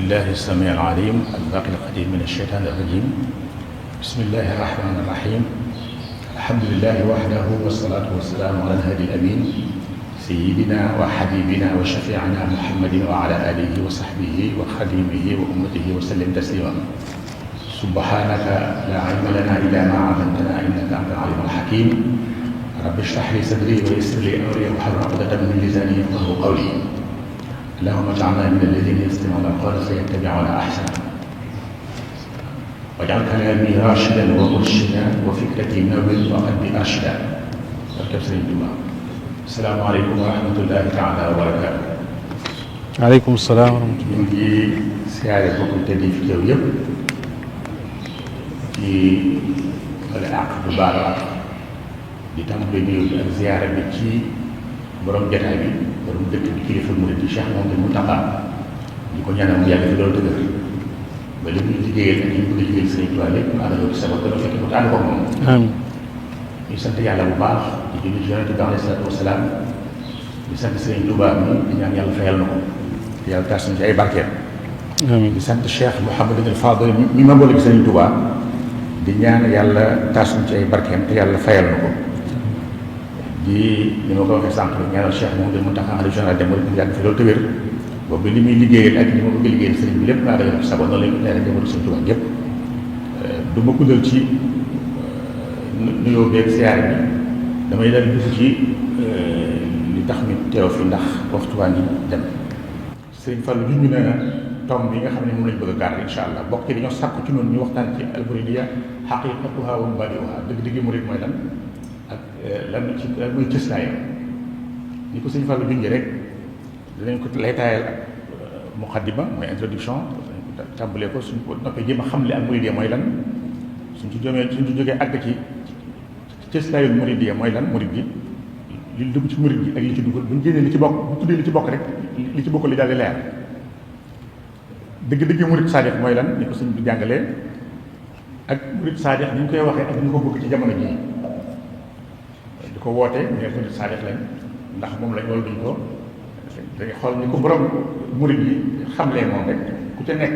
بالله السميع العليم الباقي القديم من الشيطان الرجيم. بسم الله الرحمن الرحيم. الحمد لله وحده والصلاة والسلام على الهادي الأمين سيدنا وحبيبنا وشفيعنا محمد وعلى آله وصحبه وخديمه وأمته وسلم تسليما. سبحانك لا علم لنا إلا ما علمتنا إنك أنت العليم الحكيم. رب اشرح لي صدري ويسر لي أمري واحلل عقدة من لساني يفقهوا قولي. اللهم اجعلنا من الذين يستمعون القول فيتبعون أحسنه. واجعل كلامي راشدا ومرشدا وفكرتي نور وقلبي أرشدا. barkeb Sëriñ Tuubaa. Assalaamu aleykum wa rahmatullahi taala wa barakaatu. aleykum salaam wa rahmatulah. ñu ngi siyaare bokk te di fi teew yëpp ci wala àq bu baax a baax di tàmbali nuyu bi ak ziyaare bi ci borom jataay bi borom dëkk bi kilifa murid di Cheikh Mouhamadou Mountakha di ko ñaanal mu yàgg fi loolu dëgër ba li muy liggéeyal ak li mu bëgg a liggéeyal Sëriñ Tuubaa lépp mu àndal ko ci sabab dana fekk ko te ànd ko moom. amiin. ñu sant yàlla bu baax di julli ci Yonent bi alayhi salaatu wa salaam di sant Sëriñ Tuubaa mi di ñaan yàlla fayal na ko te yàlla taas na ci ay barkeem. amiin. di sant Cheikh Mouhamadou Fadel mi ma boole ci Sëriñ Tuubaa di ñaan yàlla taas na ci ay barkeem te yàlla fayal na ko. ni ma ko waxee sànq rek ñaanal Cheikh Mouhamadou Mountakha xalifa général des mourides mu yàgg fi loolu te wér boobu li muy liggéeyal ak li ma bëgg liggéeyal sëriñ bi lépp naa dajal ko sabab noonu lañ ko ñaanal jamono Sëriñ Tuubaa gépp du ma guddal ci nuyoo beeg siyaare bi damay dal dugg ci li tax ñu teew fi ndax waxtu waa ngi dem Sëriñ Fallu junj na tomb bi nga xam ne moom lañ bëgg a gaar incha allah bokk ci dañoo sàkku ci noonu ñu waxtaan ci al-muridiyya haqiqatuha wa mabaadi'uha dëgg-dëgg murid mooy lan ak lan ci muy cëslaayam ni ko Sëriñ Fallu junj rek dinañ ko lay taayal ak muqaddima mooy introduction tàmbalee ko suñ ko noppee jéem a xamle ak muridiyya mooy lan suñ ci jógee àgg ci cëslaayul muridiyya mooy lan murid gi li dugg ci murid gi ak li ci dugg buñ génnee li ci bokk bu tuddee li ci bokk rek li ci bokk li daal di leer dëgg-dëgg murid saadix mooy lan ni ko sëñ bi jàngalee ak murid saadix ni ñu koy waxee ak ni ñu ko bëgg ci jamono jii di ko wootee mu ne murid saadix lañ ndax moom lañ wala duñ ko dañuy xool ni ko borom murid yi xamlee moom rek ku ca nekk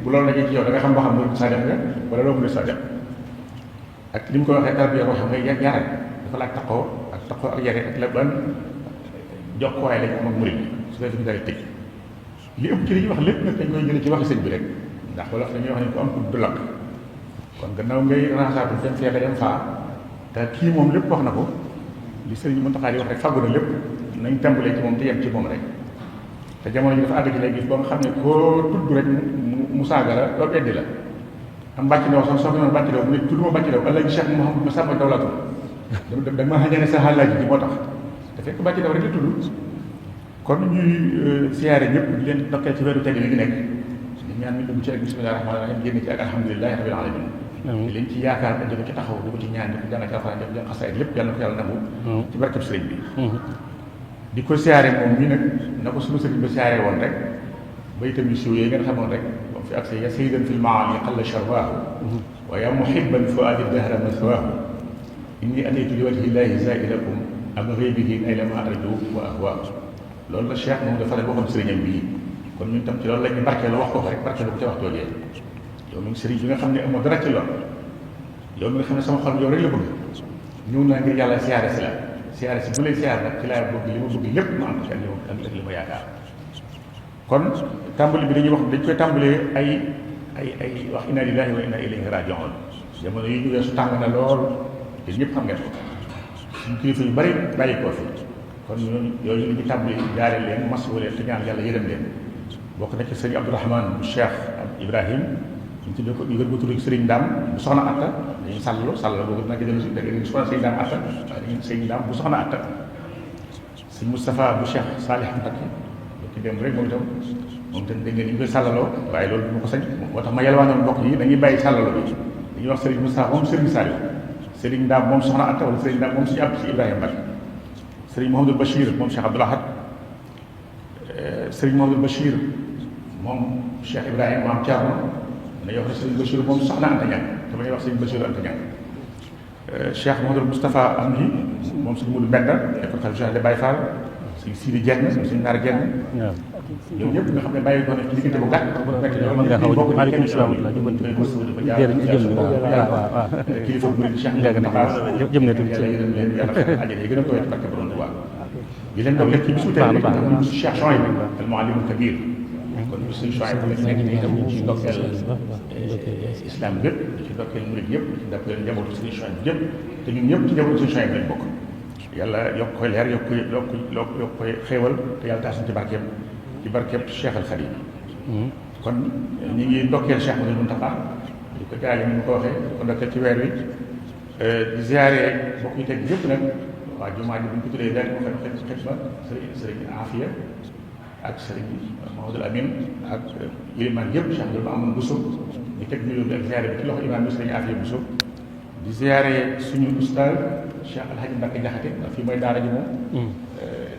bu loolu la ñuy ci yow da nga xam boo xam murid saadix nga wala doo murid saadix ak li mu ko waxee tarbiya boo xam nga yare dafa laaj taqoo ak yare ak la ban jokkuwaay lañ am ak murid yi su ko defee daal tëj li ëpp ci li ñuy wax lépp nag dañ koy jëlee ci waxi sëñ bi rek ndax wala dañuy wax ne ko am ko du lakk kon gannaaw ngay ransatu dem fee dem faa te kii moom lépp wax na ko li sëriñ Mountakha di wax rek fàggu na lépp nañ tàmbalee ci moom te yem ci moom rek te jamono ji dafa àgg ci lay gis ba nga xam ne koo tudd rek mu saaga la loolu eddi la am bàcc ndaw sax soo ko noonu bàcc ndaw mu ne tudd ma bàcc ndaw allah ji Cheikh Mouhamadou Massamba Dawlatu da ma xañee ne sa xàllaaji ji moo tax te fekk bàcc ndaw rek la tudd kon ñuy siyaare ñëpp di leen ndokkee ci weeru tedd yi ñu nekk di ñaan ñu dugg ci ak bismillahi rahmaani rahim génn ci ak alhamdulilahi rabbil alamin di leen ci yaakaar di ko ci taxaw di ko ci ñaan di ko jàng ci alxuraan di ko jàng xasaayid lépp yàlla na ko yàlla nangu ci barkeb sëriñ bi di ko siyaare moom mi nag na ko sunu sëriñ ba siyaare woon rek ba itam yu siiw yooyu ngeen xamoon rek moom fi ak sa ya sayyidan fil maali qalla sharwaahu wa ya muhibban fuaadi dahra maswaahu inni ataytu li wajhi llahi zailakum abghi bihi aylama arju wa ahwaahu loolu la Cheikh moom dafa la boo xam sëriñam bii kon ñun tam ci loolu la ñu barkeelu wax ko rek barkeelu ko ca wax joojee yow mi ngi sëriñ bi nga xam ne amoo dara ci lool yow mi nga xam ne sama xol yow rek la bëgg ñëw naa ngir yàlla siyaare si la siyaare si bu lay siyaare nag ci laa bëgg li ma bëgg lépp ma am ko ak li ma yaakaar kon tàmbali bi dañuy wax dañ koy tàmbalee ay wax inna lillahi wa inna ilayhi raji'un jamono yi ñu weesu tàng na lool te ñëpp xam ngeen ko suñu kilifa yu bari bàyyi koo fi kon yooyu li ñu tàmbali jaare leen masawu leen te ñaan yàlla yërëm leen bokk na ci sëriñ Abdourahmane bu Cheikh Ibrahim ñu tuddee ko ñu gën ko tuddee sëriñ Ndaam bu soxna Atta dañuy sàllalo boobu nag jël si da ngeen soxna sëriñ Ndaam Atta dañuy sëriñ Ndaam bu soxna Atta sëriñ Moustapha bu Cheikh Salih Mbacké ci dem rek moom itam dégg ngeen ñu koy sàllaloo waaye loolu du ma ko sañ moo tax ma yalwaanoon mbokk yi dañuy bàyyi sàllalo bi dañuy wax sëriñ Moustapha moom sëriñ Salih sëriñ Ndaam moom soxna Atta wala sëriñ Ndaam moom suñu àpp si Ibrahima Mbacké sëriñ Mouhamadou Bachir moom Cheikh Abdoul Ahad sëriñ Mouhamadou Bachir moom Cheikh Ibrahima maam Thierno dañuy wax ne sëriñ Bachir moom soxna Anta Niang te ma ñuy wax sëriñ Bachir Anta Niang Cheikh Mouhamadou Moustapha Amdi moom sëriñ Modou Mbenda nekkoon xalifa général des Baye Fall suñ Sidi Dieng suñ Naar Dieng waaw ñoom ñëpp nga xam ne bàyyi ko ne ci diggante bu gàtt fekk ñoom mën nga xaw a bokk maaleykum salaam wa rahmatulah kilifa murid Cheikh léegi nag jëm na tuuti yàlla yërëm leen yàlla xeex àjjana yi gën a koy ci barke borom Tuubaa di leen doog lekk ci bisu tey rek muy bisu Cheikh Chouaïb al muallimul kabir kon bisu Chouaïb la nekk nii tam ñu ci ndokkeel islam bépp di ci ndokkeel murid yëpp di ci ndokkeel njabootu Sëriñ Chouaïb yëpp te ñun ñëpp ci njabootu Sëriñ Chouaïb lañ bokk yàlla yokk koy leer yokk koy xéewal te yàlla taas ci barkeem Cheikh al Khadim kon ñi ngi ndokkeel Cheikh Mouhamadou Mountakha di ko jaale ni mu ko waxee di ko ndokkeel ci weer wi di ziare mbokk yi teg yëpp nag waa jumaa ji bu ñu ko tuddee daal moo xam xitma sëriñ Afia ak sëriñ Mahamadou Amin ak iliman yëpp Cheikh Abdoul Mamoun Bousso di teg nuyoo bi ak ziare bi ci loxo imaam bi sëriñ Afia Bousso di ziare suñu ustaaz Cheikh Alhaji Mbacke Jaxate ndax fii mooy daara ji moom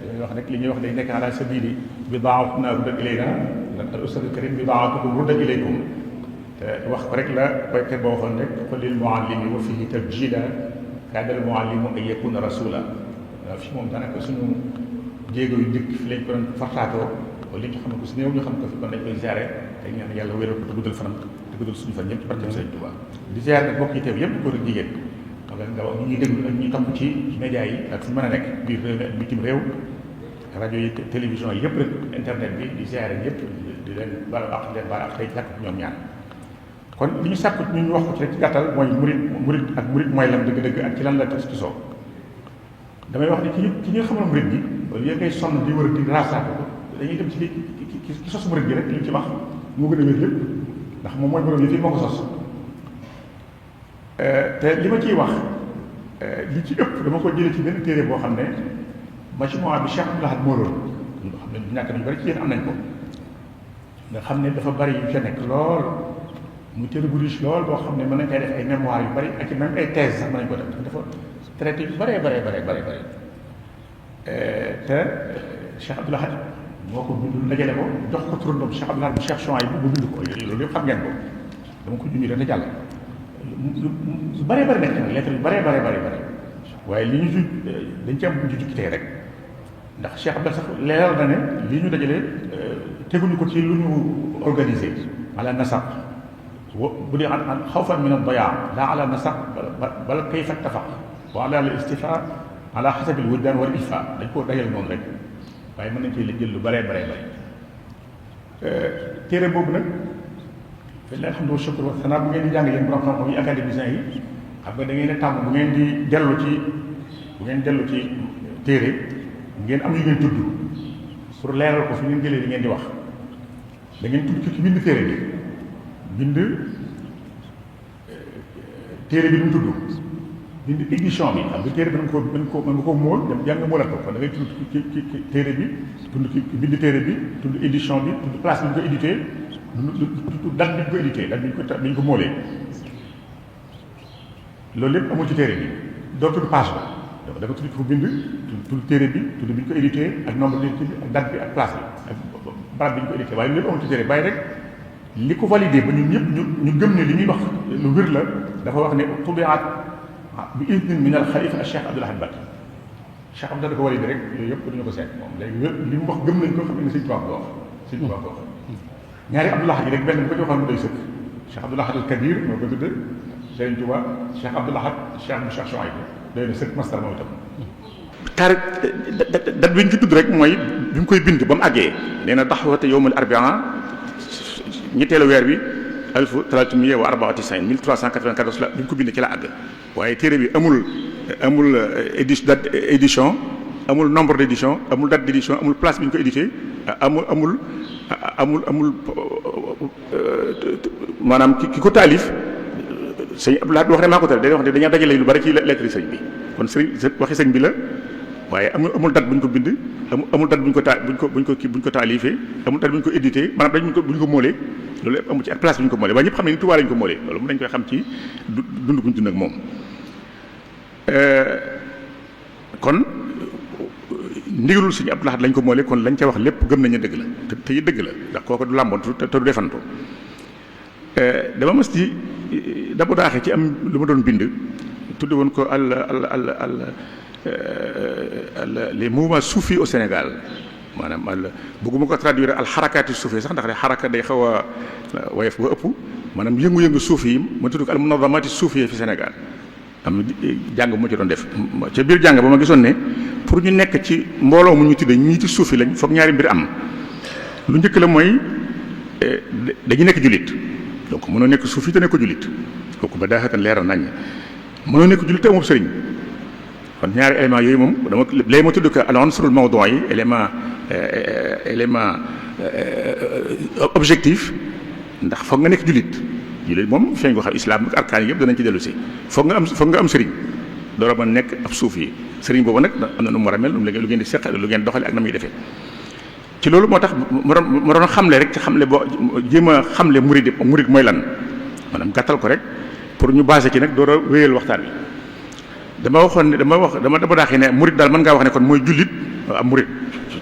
dañuy wax nag li ñuy wax day nekk ala sabili bidaa'atunaa ruddat ilaynaa al ustaaz karim bidaa'atukum ruddat ilaykum te wax ko rek la baykat boo waxoon rek qul lil muallimi wa fihi tabjila kaadal muallimu an yakuna rasula waaw fi moom daanaka suñu jéego yu dikk fi lañ ko doon fartaatoo wala li ñu xam ne ko si néew ñu xam ko fi kon dañ koy ziare te ñaan yàlla wéral ko te guddal fanam te guddal suñu fan ñëpp ci barke Sëriñ Tuubaa di ziare nag bokk yi teew yëpp góor ak jigéen wala nga wax ñi ñuy déglu ak ñi topp ci média yi ak fu mën a nekk biir réew mi ak bitim réew rajo yi télévision yi yëpp rek internet bi di ziare ñëpp di leen baal ak leen baal ak tey sàkk ñoom ñaan kon li ñu sàkk ñu wax ko ci rek ci gàttal mooy murid ak murid mooy lan dëgg-dëgg ak ci lan la ci soo damay wax ne ci ñi nga xamal murid bi wala yéen ngay sonn di wër di raasaako ko dañuy dem ci li ci sos murid bi rek li ñu ci wax moo gën a wér lépp ndax moom mooy borom yi fii moo ko sos te li ma ciy wax li ci ëpp dama ko jëlee ci benn téere boo xam ne majmuwa bi Cheikh Abdoul Ahad moo loolu nga xam ne ñàkk nañu bari ci yéen am nañ ko nga xam ne dafa bari yu ca nekk lool mu téere bu riche lool boo xam ne mën nañ koy def ay mémoire yu bari ak même ay thèse sax mën nañ ko def dafa traité yu bëree te Cheikh Abdoul Ahad moo ko bind dajale ko jox ko turandoom Cheikh Abdoul Ahad bu Cheikh Chouaïb bu bind ko loolu yëpp xam ngeen ko dama ko junj rek jàll lu bëree bëri nekk na lettre yu bëree waaye li ñu ci dañ ci am bu ñu ci jukki tey rek ndax Cheikh Abdoul sax leeral na ne li ñu dajale teguñu ko ci lu ñu organisé ala nasaq bu dee an xawfan min ad-dayaa laa ala nasaq bal kayfa ittafaq wa ala al-istifaa ala xasabi al-wujdaan wal ilfaa dañ koo dajale noonu rek waaye mën nañ cee jël lu bëree téere boobu nag fi la alhamdu wa shukr wa sanaa bu ngeen di jàng yéen borom xam-xam yi académiciens yi xam nga da ngeen a tàmm bu ngeen di dellu ci téere ngeen am yu ngeen tudd pour leeral ko fi ngeen jëlee li ngeen di wax da ngeen tudd ci bind téere bi bind téere bi nu mu tudd bind édition bi xam nga téere bi mën nga ko móol dem jàng móolal ko kon da ngay tudd ci téere bi bind téere bi tudd édition bi tudd place bi ñu ko édité tudd date bi ñu ko édité date bi ñu ko móolee loolu lépp amul ci téere bi doo tudd page ba dafa tudd ko bind tudd téere bi tudd bi ñu ko édité ak nombre bi ak date bi ak place bi ak barab bi ñu ko édité waaye loolu lépp amul ci téere bàyyi rek li ko validé ba ñun ñëpp ñu gëm ne li ñuy wax lu wér la dafa wax ne tubiat bi idnin min al xalifa al Cheikh Abdoul Ahad Mbacké Cheikh Abdoul da ko validé rek yooyu yëpp duñu ko seet moom léegi li mu wax gëm nañ ko xam ne Sëñ Tuubaa ko wax Sëñ Tuubaa ko wax ñaari Abdoul Ahad yi rek benn bu ko joxoon mu doy sëkk Cheikh Abdoul Ahad al Kabir moo ko tudd Sëñ Tuubaa Cheikh Abdoul Ahad Cheikh Chouaïb doy na sëkk mastar moom itam dat bi ñu ci tudd rek mooy bi mu koy bind ba mu àggee nee na daxwate yowmal arbia ñetteelu weer bi 1394 la bi ñu ko bind ci la àgg waaye téere bi amul date édition amul nombre d'édition amul date d'édition amul place bi ñu ko édité amul maanaam ki ko taalif sëñ Abdoul Ahad wax ne maa ko taalif day wax ne dañoo dajale lu bari ci lettre sëñ bi kon waxi sëñ bi la waaye amul date bu ñu ko bind amul date bu ñu ko taalifee amul date bu ñu ko édité maanaam bu ñu ko móolee loolu yëpp amul ci ak place bi ñu ko móolee waaye ñëpp xam ne ni Tuubaa lañu ko móolee loolu mën nañu koy xam ci dund bu ñu dund ak moom kon ndigalul Sëñ Abdoul Ahad lañ ko móolee kon lañ ca wax lépp gëm nañu dëgg la te yi dëgg la ndax kooku du làmboontu te du defantu dama mas di daaxee ci am lu ma doon bind tudde woon ko les mouvements soufis au Sénégal maanaam bëgguma ko traduire al xarakaati suufi sax ndax de xaraka day xaw a woyof ba ëpp maanaam yëngu-yëngu suufi yi ma tudd ko al munazamati suufi fi Sénégal am jàng bu ma ci doon def ca biir jàng ba ma gisoon ne pour ñu nekk ci mbooloo mu ñu tuddee ñii ci suufi lañ foog ñaari mbir am lu njëkk la mooy dañu nekk jullit donc mënoo nekk suufi te nekk ko jullit kooku ba daaxatan leeral nañ mënoo nekk jullit te amul sëriñ kon ñaari éléments yooyu moom dama léegi ma tudd ko al unsurul mawdu' yi élément objectif ndax foog nga nekk jullit moom feeñ ko xam islam ak arkaan yëpp danañ ci dellu si foog nga am sëriñ door a mën nekk ab suuf yi sëriñ boobu nag am na nu mu war a mel lu ngeen di seq lu ngeen doxale ak na muy defee ci loolu moo tax ma doon xamle rek ci xamle boo jéem a xamle murid mooy lan maanaam gàttal ko rek pour ñu basé ci nag door a wéyal waxtaan wi dama waxoon ne dama daaxee ne murid daal mën ngaa wax ne kon mooy jullit ab murid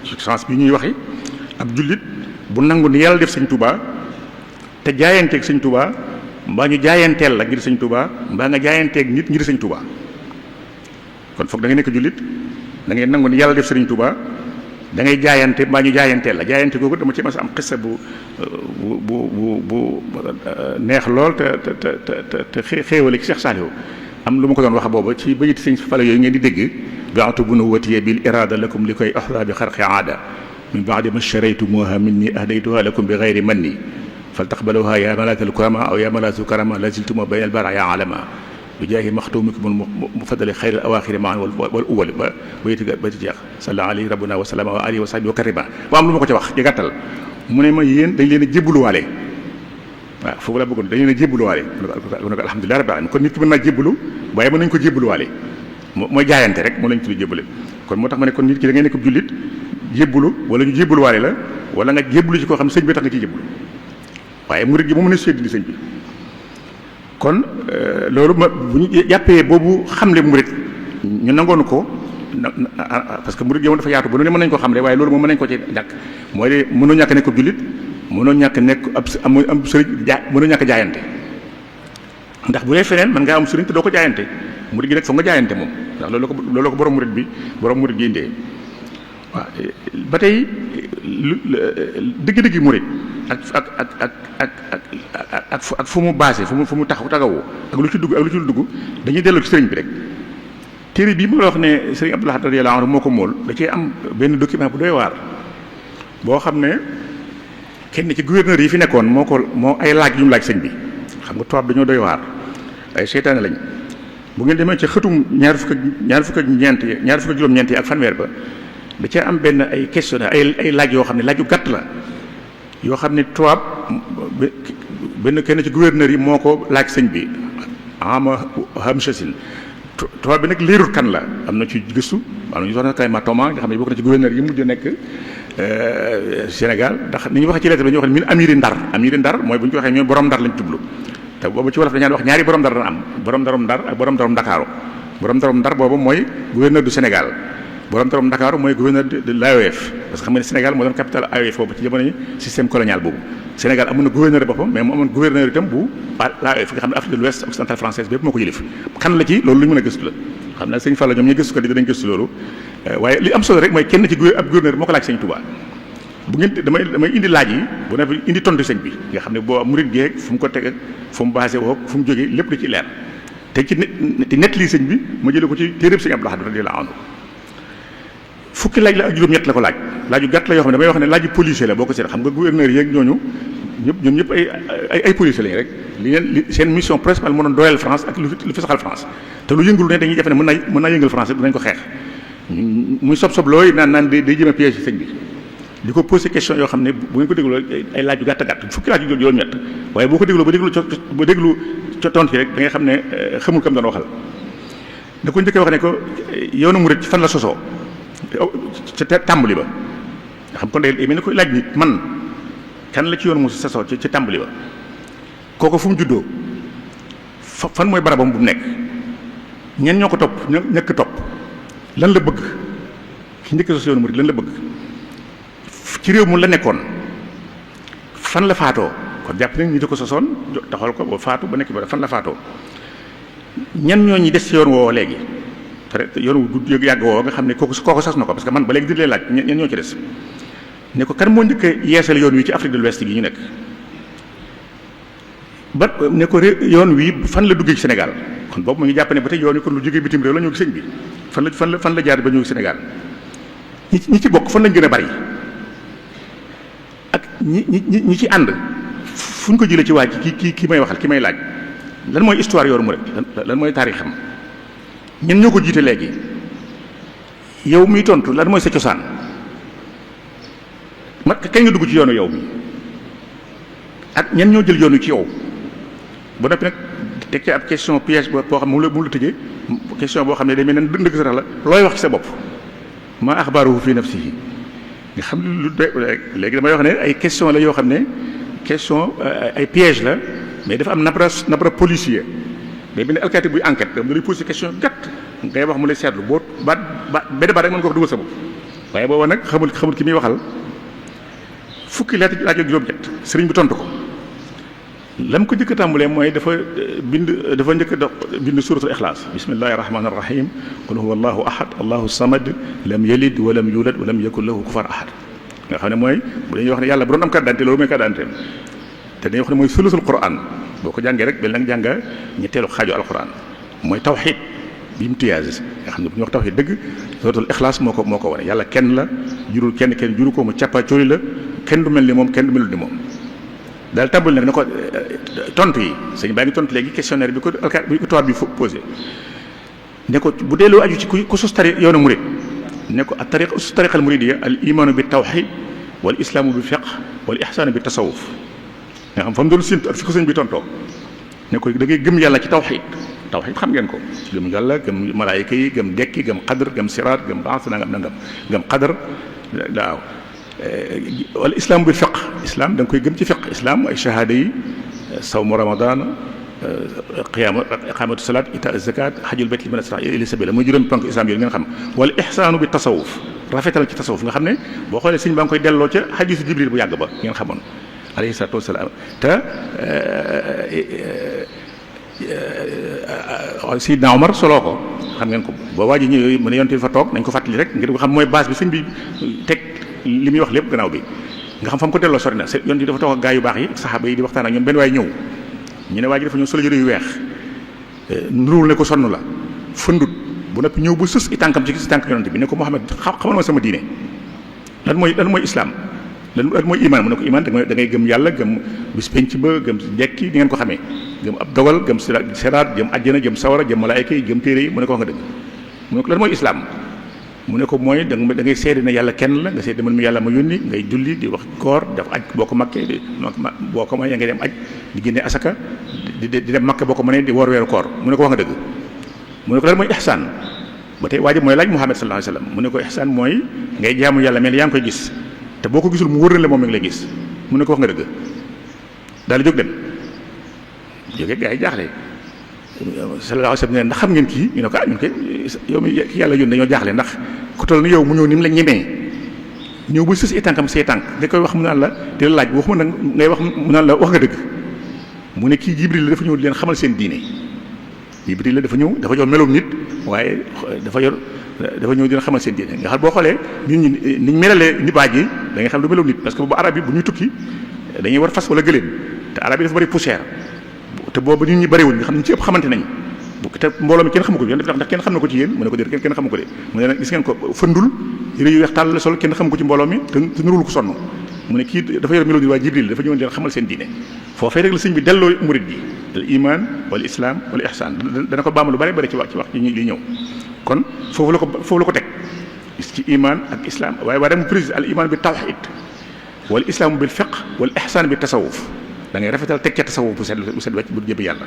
ci sens bi ñuy waxi ab jullit bu nangu ni yàlla def sëñ Touba te jaayanteeg sëñ Touba mbaa ñu jaayanteel la ngir sëñ Touba mbaa nga jaayanteeg nit ngir sëñ Touba kon foog da ngay nekk jullit da ngay nangu ni yàlla def sëriñ Touba da ngay jaayante mbaa ñu jaayanteel la jaayante googu dama ci mas am xissa bu neex lool te xéewale ci Cheikh Saliou am lu ma ko doon wax booba ci bayit sëñ Fala yooyu ngeen di dégg baatu bu nu watiye bil irada lakum li koy ahda bi xarqi aada min baadi ma sharaytumuha minni ahdaytuha lakum bi gayri manni fal taqbaluha ya malaaka alkurama aw ya malaatu karama laziltuma bayna albaraya alama bi jaahi maxtumikum mufaddali xayr al awaaxiri maan wal uwal ba bayti jeex salla alayhi rabbuna wa salama wa alihi wa sahbihi wa karima ba am lu ma ko ci wax ci gàttal mu ne ma yéen dañ leen a jébbaluwaale waaw foofu la bëggoon dañu leen a jébbaluwaale mu ne ko alhamdulilah rabbil alamin kon nit ki mën naa jébbalu waaye mën nañu ko jébbaluwaale mooy jaayante rek moo lañ tudd jébbale kon moo tax ma ne kon nit ki da ngay nekk jullit jébbalu wala ñu jébbaluwaale la wala nga jébbalu ci koo xam sëñ bi tax nga ciy jébbalu waaye murid gi moom mën a sédd di sëñ bi kon loolu ma bu ñu jàppee boobu xamle murid ñu nangoon ko parce que murid gi moom dafa yaatu ba nu ne mën nañu ko xamle waaye loolu moom mën nañu ko ci ñàkk mooy de mënoo ñàkk nekk jullit mënoo ñàkk nekk am sëriñ mënoo ñàkk jaayante ndax bu dee feneen mën ngaa am sëriñ te doo ko jaayante murid gi nag foog nga jaayante moom ndax loolu ko borom murid gi indee waaw ba tey dëgg-dëgg murid ak fu mu basé fu mu tagawoo ak lu ci dugg dañuy delloo ci sëriñ bi rek téere bii ma la wax ne sëriñ Abdou Lahad radiyallahu anhu moo ko mool da cee am benn document bu doy waar boo xam ne kenn ci gouverneur yi fi nekkoon moo ay laaj yu mu laaj sëñ bi xam nga tubaab dañoo doy waar ay seytaane lañ bu ngeen demee ci xëtum ñaar fukk ak juróom-ñeent yi ak fanweer ba da cee am benn ay questionnaire ay laaj yoo xam ne laaj yu gàtt la yoo xam ne tubaab benn kenn ci gouverneur yi moo ko laaj sëñ bi ama hamsasin tubaab bi nag leerul kan la am na ci gëstu am na ñu soxna kay ma Thomas nga xam ne bokk na ci gouverneur yi mujj nekk Sénégal ndax ni ñu waxee ci lettre bi dañuy wax ne min amiri ndar mooy bu ñu ko waxee ñooy borom ndar lañ tublu te boobu ci wolof dañaan wax ñaari borom ndar dana am borom ndarum ndar ak borom ndarum Ndakaaru borom ndarum ndar boobu mooy gouverneur du Sénégal borom ndarum Ndakaaru mooy gouverneur de l'AOF parce que xam nga ne Sénégal moo doon capital AOF boobu ci jamono yi système colonial boobu Sénégal amoon na gouverneur boppam mais mu amoon gouverneur itam bu l'AOF nga xam ne Afrique de l'Ouest occidentale française bépp moo ko yëlif kan la ci loolu lu ñu mën a gëstu la xam naa sëñ Fallou ñoom ñuy gëstu ko di danañ gëstu loolu waaye li am solo rek mooy kenn ci ab gouverneur moo ko laaj sëñ Touba bu ngeen damay indi laaj yi bu ne indi tontu sëñ bi nga xam ne boo murid geeg fu mu ko teg ak fu mu basé woo fu mu jógee lépp da ci leer te ci net lii sëñ bi ma jëlee ko ci téeréb sëñ Abdou Lahad radiyallahu anhu fukki laaj la ak juróom-ñett la ko laaju gàtt la yoo xam ne damay wax ne laaju policier la boo ko seet xam nga gouverneur yeeg ñooñu ñoom ñëpp ay policier lañ rek li seen mission principale moo doon dooleel France ak lu fi saxal France te lu yëngul ne dañuy defe ne mën naa yëngal France dinañ ko xeex muy sob looy naan day jëm a piège sëñ bi di ko posé question yoo xam ne bu ngeen ko dégloo ay laaj yu gàtt fukki laaj yu juróom-ñett waaye boo ko dégloo ba déglu tontu yi rek da ngay xam ne xamul kam doon waxal da ko njëkkee wax ne ko yoonu murid fan la sosoo ca tàmbali ba nga xam kon day mel ni ko laaj nit man kan la ci yoonu mu sosoo ci tàmbali ba kooku fu mu juddoo fan mooy barabam bu mu nekk ñen ñoo ko topp ñëkk topp lan la bëgg ki njëkk sos yoonu murid lan la bëgg ci réew mu la nekkoon fan la faatoo kon jàpp nañ ñi di ko sosoon taxal ko ba faatu ba nekk ba fan la faatoo ñan ñoo ñi des ci yoon woowu léegi te yoonu gudd yàgg woo nga xam ne kooku sas na ko parce que man ba léegi di leen laaj ñen ñoo ci des ne ko kan moo njëkk a yeesal yoon wi ci Afrique de l'Ouest gi ñu nekk ba ne ko yoon wi fan la duggee ci Sénégal kon boobu mu ngi jàpp ne ba tey yoon wi kon lu jógee bitim réew la ñëw sëñ bi fan la jaar ba ñëw Sénégal ñi ci bokk fan lañ gën a bari ak ñi ci ànd fu ñu ko jëlee ci waa ki may waxal ki may laaj lan mooy histoire yoonu murid lan mooy taarixam ñen ñoo ko jiite léegi yow miy tontu lan mooy sa cosaan kañ nga dugg ci yoonu yow mi ak ñen ñoo jël yoonu ci yow ba noppi nag teg ci ab question piège boo xam ne mu la tëjee question boo xam ne day mel ne ndëgg sa la looy wax ci sa bopp maa axbaaruhu fi nafsihi nga xam ne lu léegi damay wax ne ay question la yoo xam ne question ay piège la mais dafa am nabra policier mais bi ne alkaati buy enquête da lay posé question gàtt ngay wax mu lay seetlu boo benn baat rek mën nga ko dugal sa bopp waaye booba nag xamul ki muy waxal fukki laaj ak juróom-ñett sëriñ bi tontu ko lam ko njëkk a tàmbalee mooy dafa njëkk a bind suratul ixlaas bismillahi rahmaani rahim qul huwa allahu ahad allahu samad lam yalid walam yulad walam yakun lahu kufuwan ahad nga xam ne mooy bu dañuy wax ne yàlla bu doon am carte d'identité loolu mooy carte d'identité te dañuy wax ne mooy sulusul quran boo ko jàngee rek benn nga jàng ñetteelu xaaju alquran mooy tawxid bi mu tiyaas nga xam ne bu ñuy wax tawxid dëgg suratul ixlaas moo ko wane yàlla kenn la jurul kenn juru ko mu càppa cooli la kenn du mel ni moom kenn du melul ni moom daal tàmbali nag ne ko tontu yi sëñ baa ngi tontu léegi questionnaire bi ko tubaab bi posé ne ko bu delloo aju ci ku sos yoonu murid ne ko sos tariqa al muridiyya al imaanu bi tawxid wal islaamu bi fiqh wal ihsaanu bi tasawuf nga xam fa mu doon séntu ak fi ko sëñ bi tontoo ne ko da ngay gëm yàlla ci tawxid xam ngeen ko gëm yàlla gëm malaayika yi gëm dekki gëm xadar gëm siraat gëm baas nangam gëm xadar waaw wala islam bil fiqh islam da nga koy gëm ci fiqh islam ay shahada yi sawmu ramadan iqamatu salat ita zakat hajjul bayt liman istata'a ilayhi sabila mooy juróomi ponk islam yooyu ngeen xam wala ihsaanu bi tasawuf rafetal ci tasawuf nga xam ne boo xoolee sëñ baa ngi koy delloo ca hadisu jibril bu yàgg ba ngeen xamoon alayhi salatu wasalaam te Sidna Omar soloo ko xam ngeen ko boo waa ji ñëwee mu ne yonte fa toog nañ ko fàttali rek ngir nga xam mooy base bi sëñ bi teg li muy wax lépp gannaaw bi nga xam fa mu ko delloo sori na yoon yi dafa toog ak gaa yu baax yi ak saxaaba yi di waxtaan ak ñoom benn waay ñëw ñu ne waa ji dafa ñëw solo yëre yu weex nuruwul ne ko sonn la fëndut bu noppi ñëw ba sës i tànkam ci tànk yonante bi ne ko Muhammad xamal ma sama diine lan mooy islam lan mooy iman mu ne ko iman da ngay gëm yàlla gëm bis penc ba gëm njekki di ngeen ko xamee gëm ab dogal gëm siraat gëm àjjana gëm sawara gëm malaayika yi gëm téere yi mu ne ko wax nga dëgg mu ne ko lan mooy islam mu ne ko mooy da ngay seede ne yàlla kenn la nga seede man mi yàlla ma yónni ngay julli di wax koor def aj boo ko makkee boo ko mënee ngay dem aj di génne asaka di dem makka boo ko mënee di woor weeru koor mu ne ko wax nga dëgg mu ne ko lan mooy ihsaan ba tey waa ji mooy laaj Muhammad sallallahu alayhi wasallam mu ne ko ihsaan mooy ngay jaamu yàlla mel yaa ngi koy gis te boo ko gisul mu wër na la moom mi ngi lay gis mu ne ko wax nga dëgg daal di jóg dem jógee gaa yi jaaxle sallallahu alayhi wasallam ne ndax xam ngeen kii ñu ne ko ñun kay yow mi ki yàlla yónni dañoo jaaxle ndax ku toll ni yow mu ñëw ni mu la ñemee ñëw ba sës i tànkam say tànk da koy wax mu naan la di la laaj bu waxuma nag ngay wax mu naan la wax nga dëgg mu ne kii Jibril la dafa ñëw di leen xamal seen diine Jibril la dafa ñëw dafa yor meloom nit waaye dafa ñëw di leen xamal seen diine nga xam boo xoolee nit ñi niñ melalee nibaaj yi da ngay xam du meloom nit parce que bu arab yi bu ñuy tukki dañuy war fas wala gëléem te arab yi dafa bari poussière te boobu nit ñi bariwuñ nga xam ne ñu ci ëpp xamante nañ te mbooloo mi kenn xamu ko yéen ndax kenn xam na ko ci yéen mu ne ko déet kenn xamu ko de mu ne nag gis ngeen ko fëndul yére yu weex tàll la sol kenn xamu ko ci mbooloo mi te nurul ko sonn mu ne kii dafa yor melo ni waa Jibril dafa ñëwoon leen xamal seen diine foofee rek la sëñ bi delloo murid gi al iman wal islam wal ihsan dana ko baamu lu bari bari ci wax ci li ñëw kon foofu la ko teg ci iman ak islam waaye waa dem précise al iman bi tawhid wal islam bil fiqh wal ihsan bi tasawuf da ngay rafetal teg ca tasawuf bu set wecc bu jëb yàlla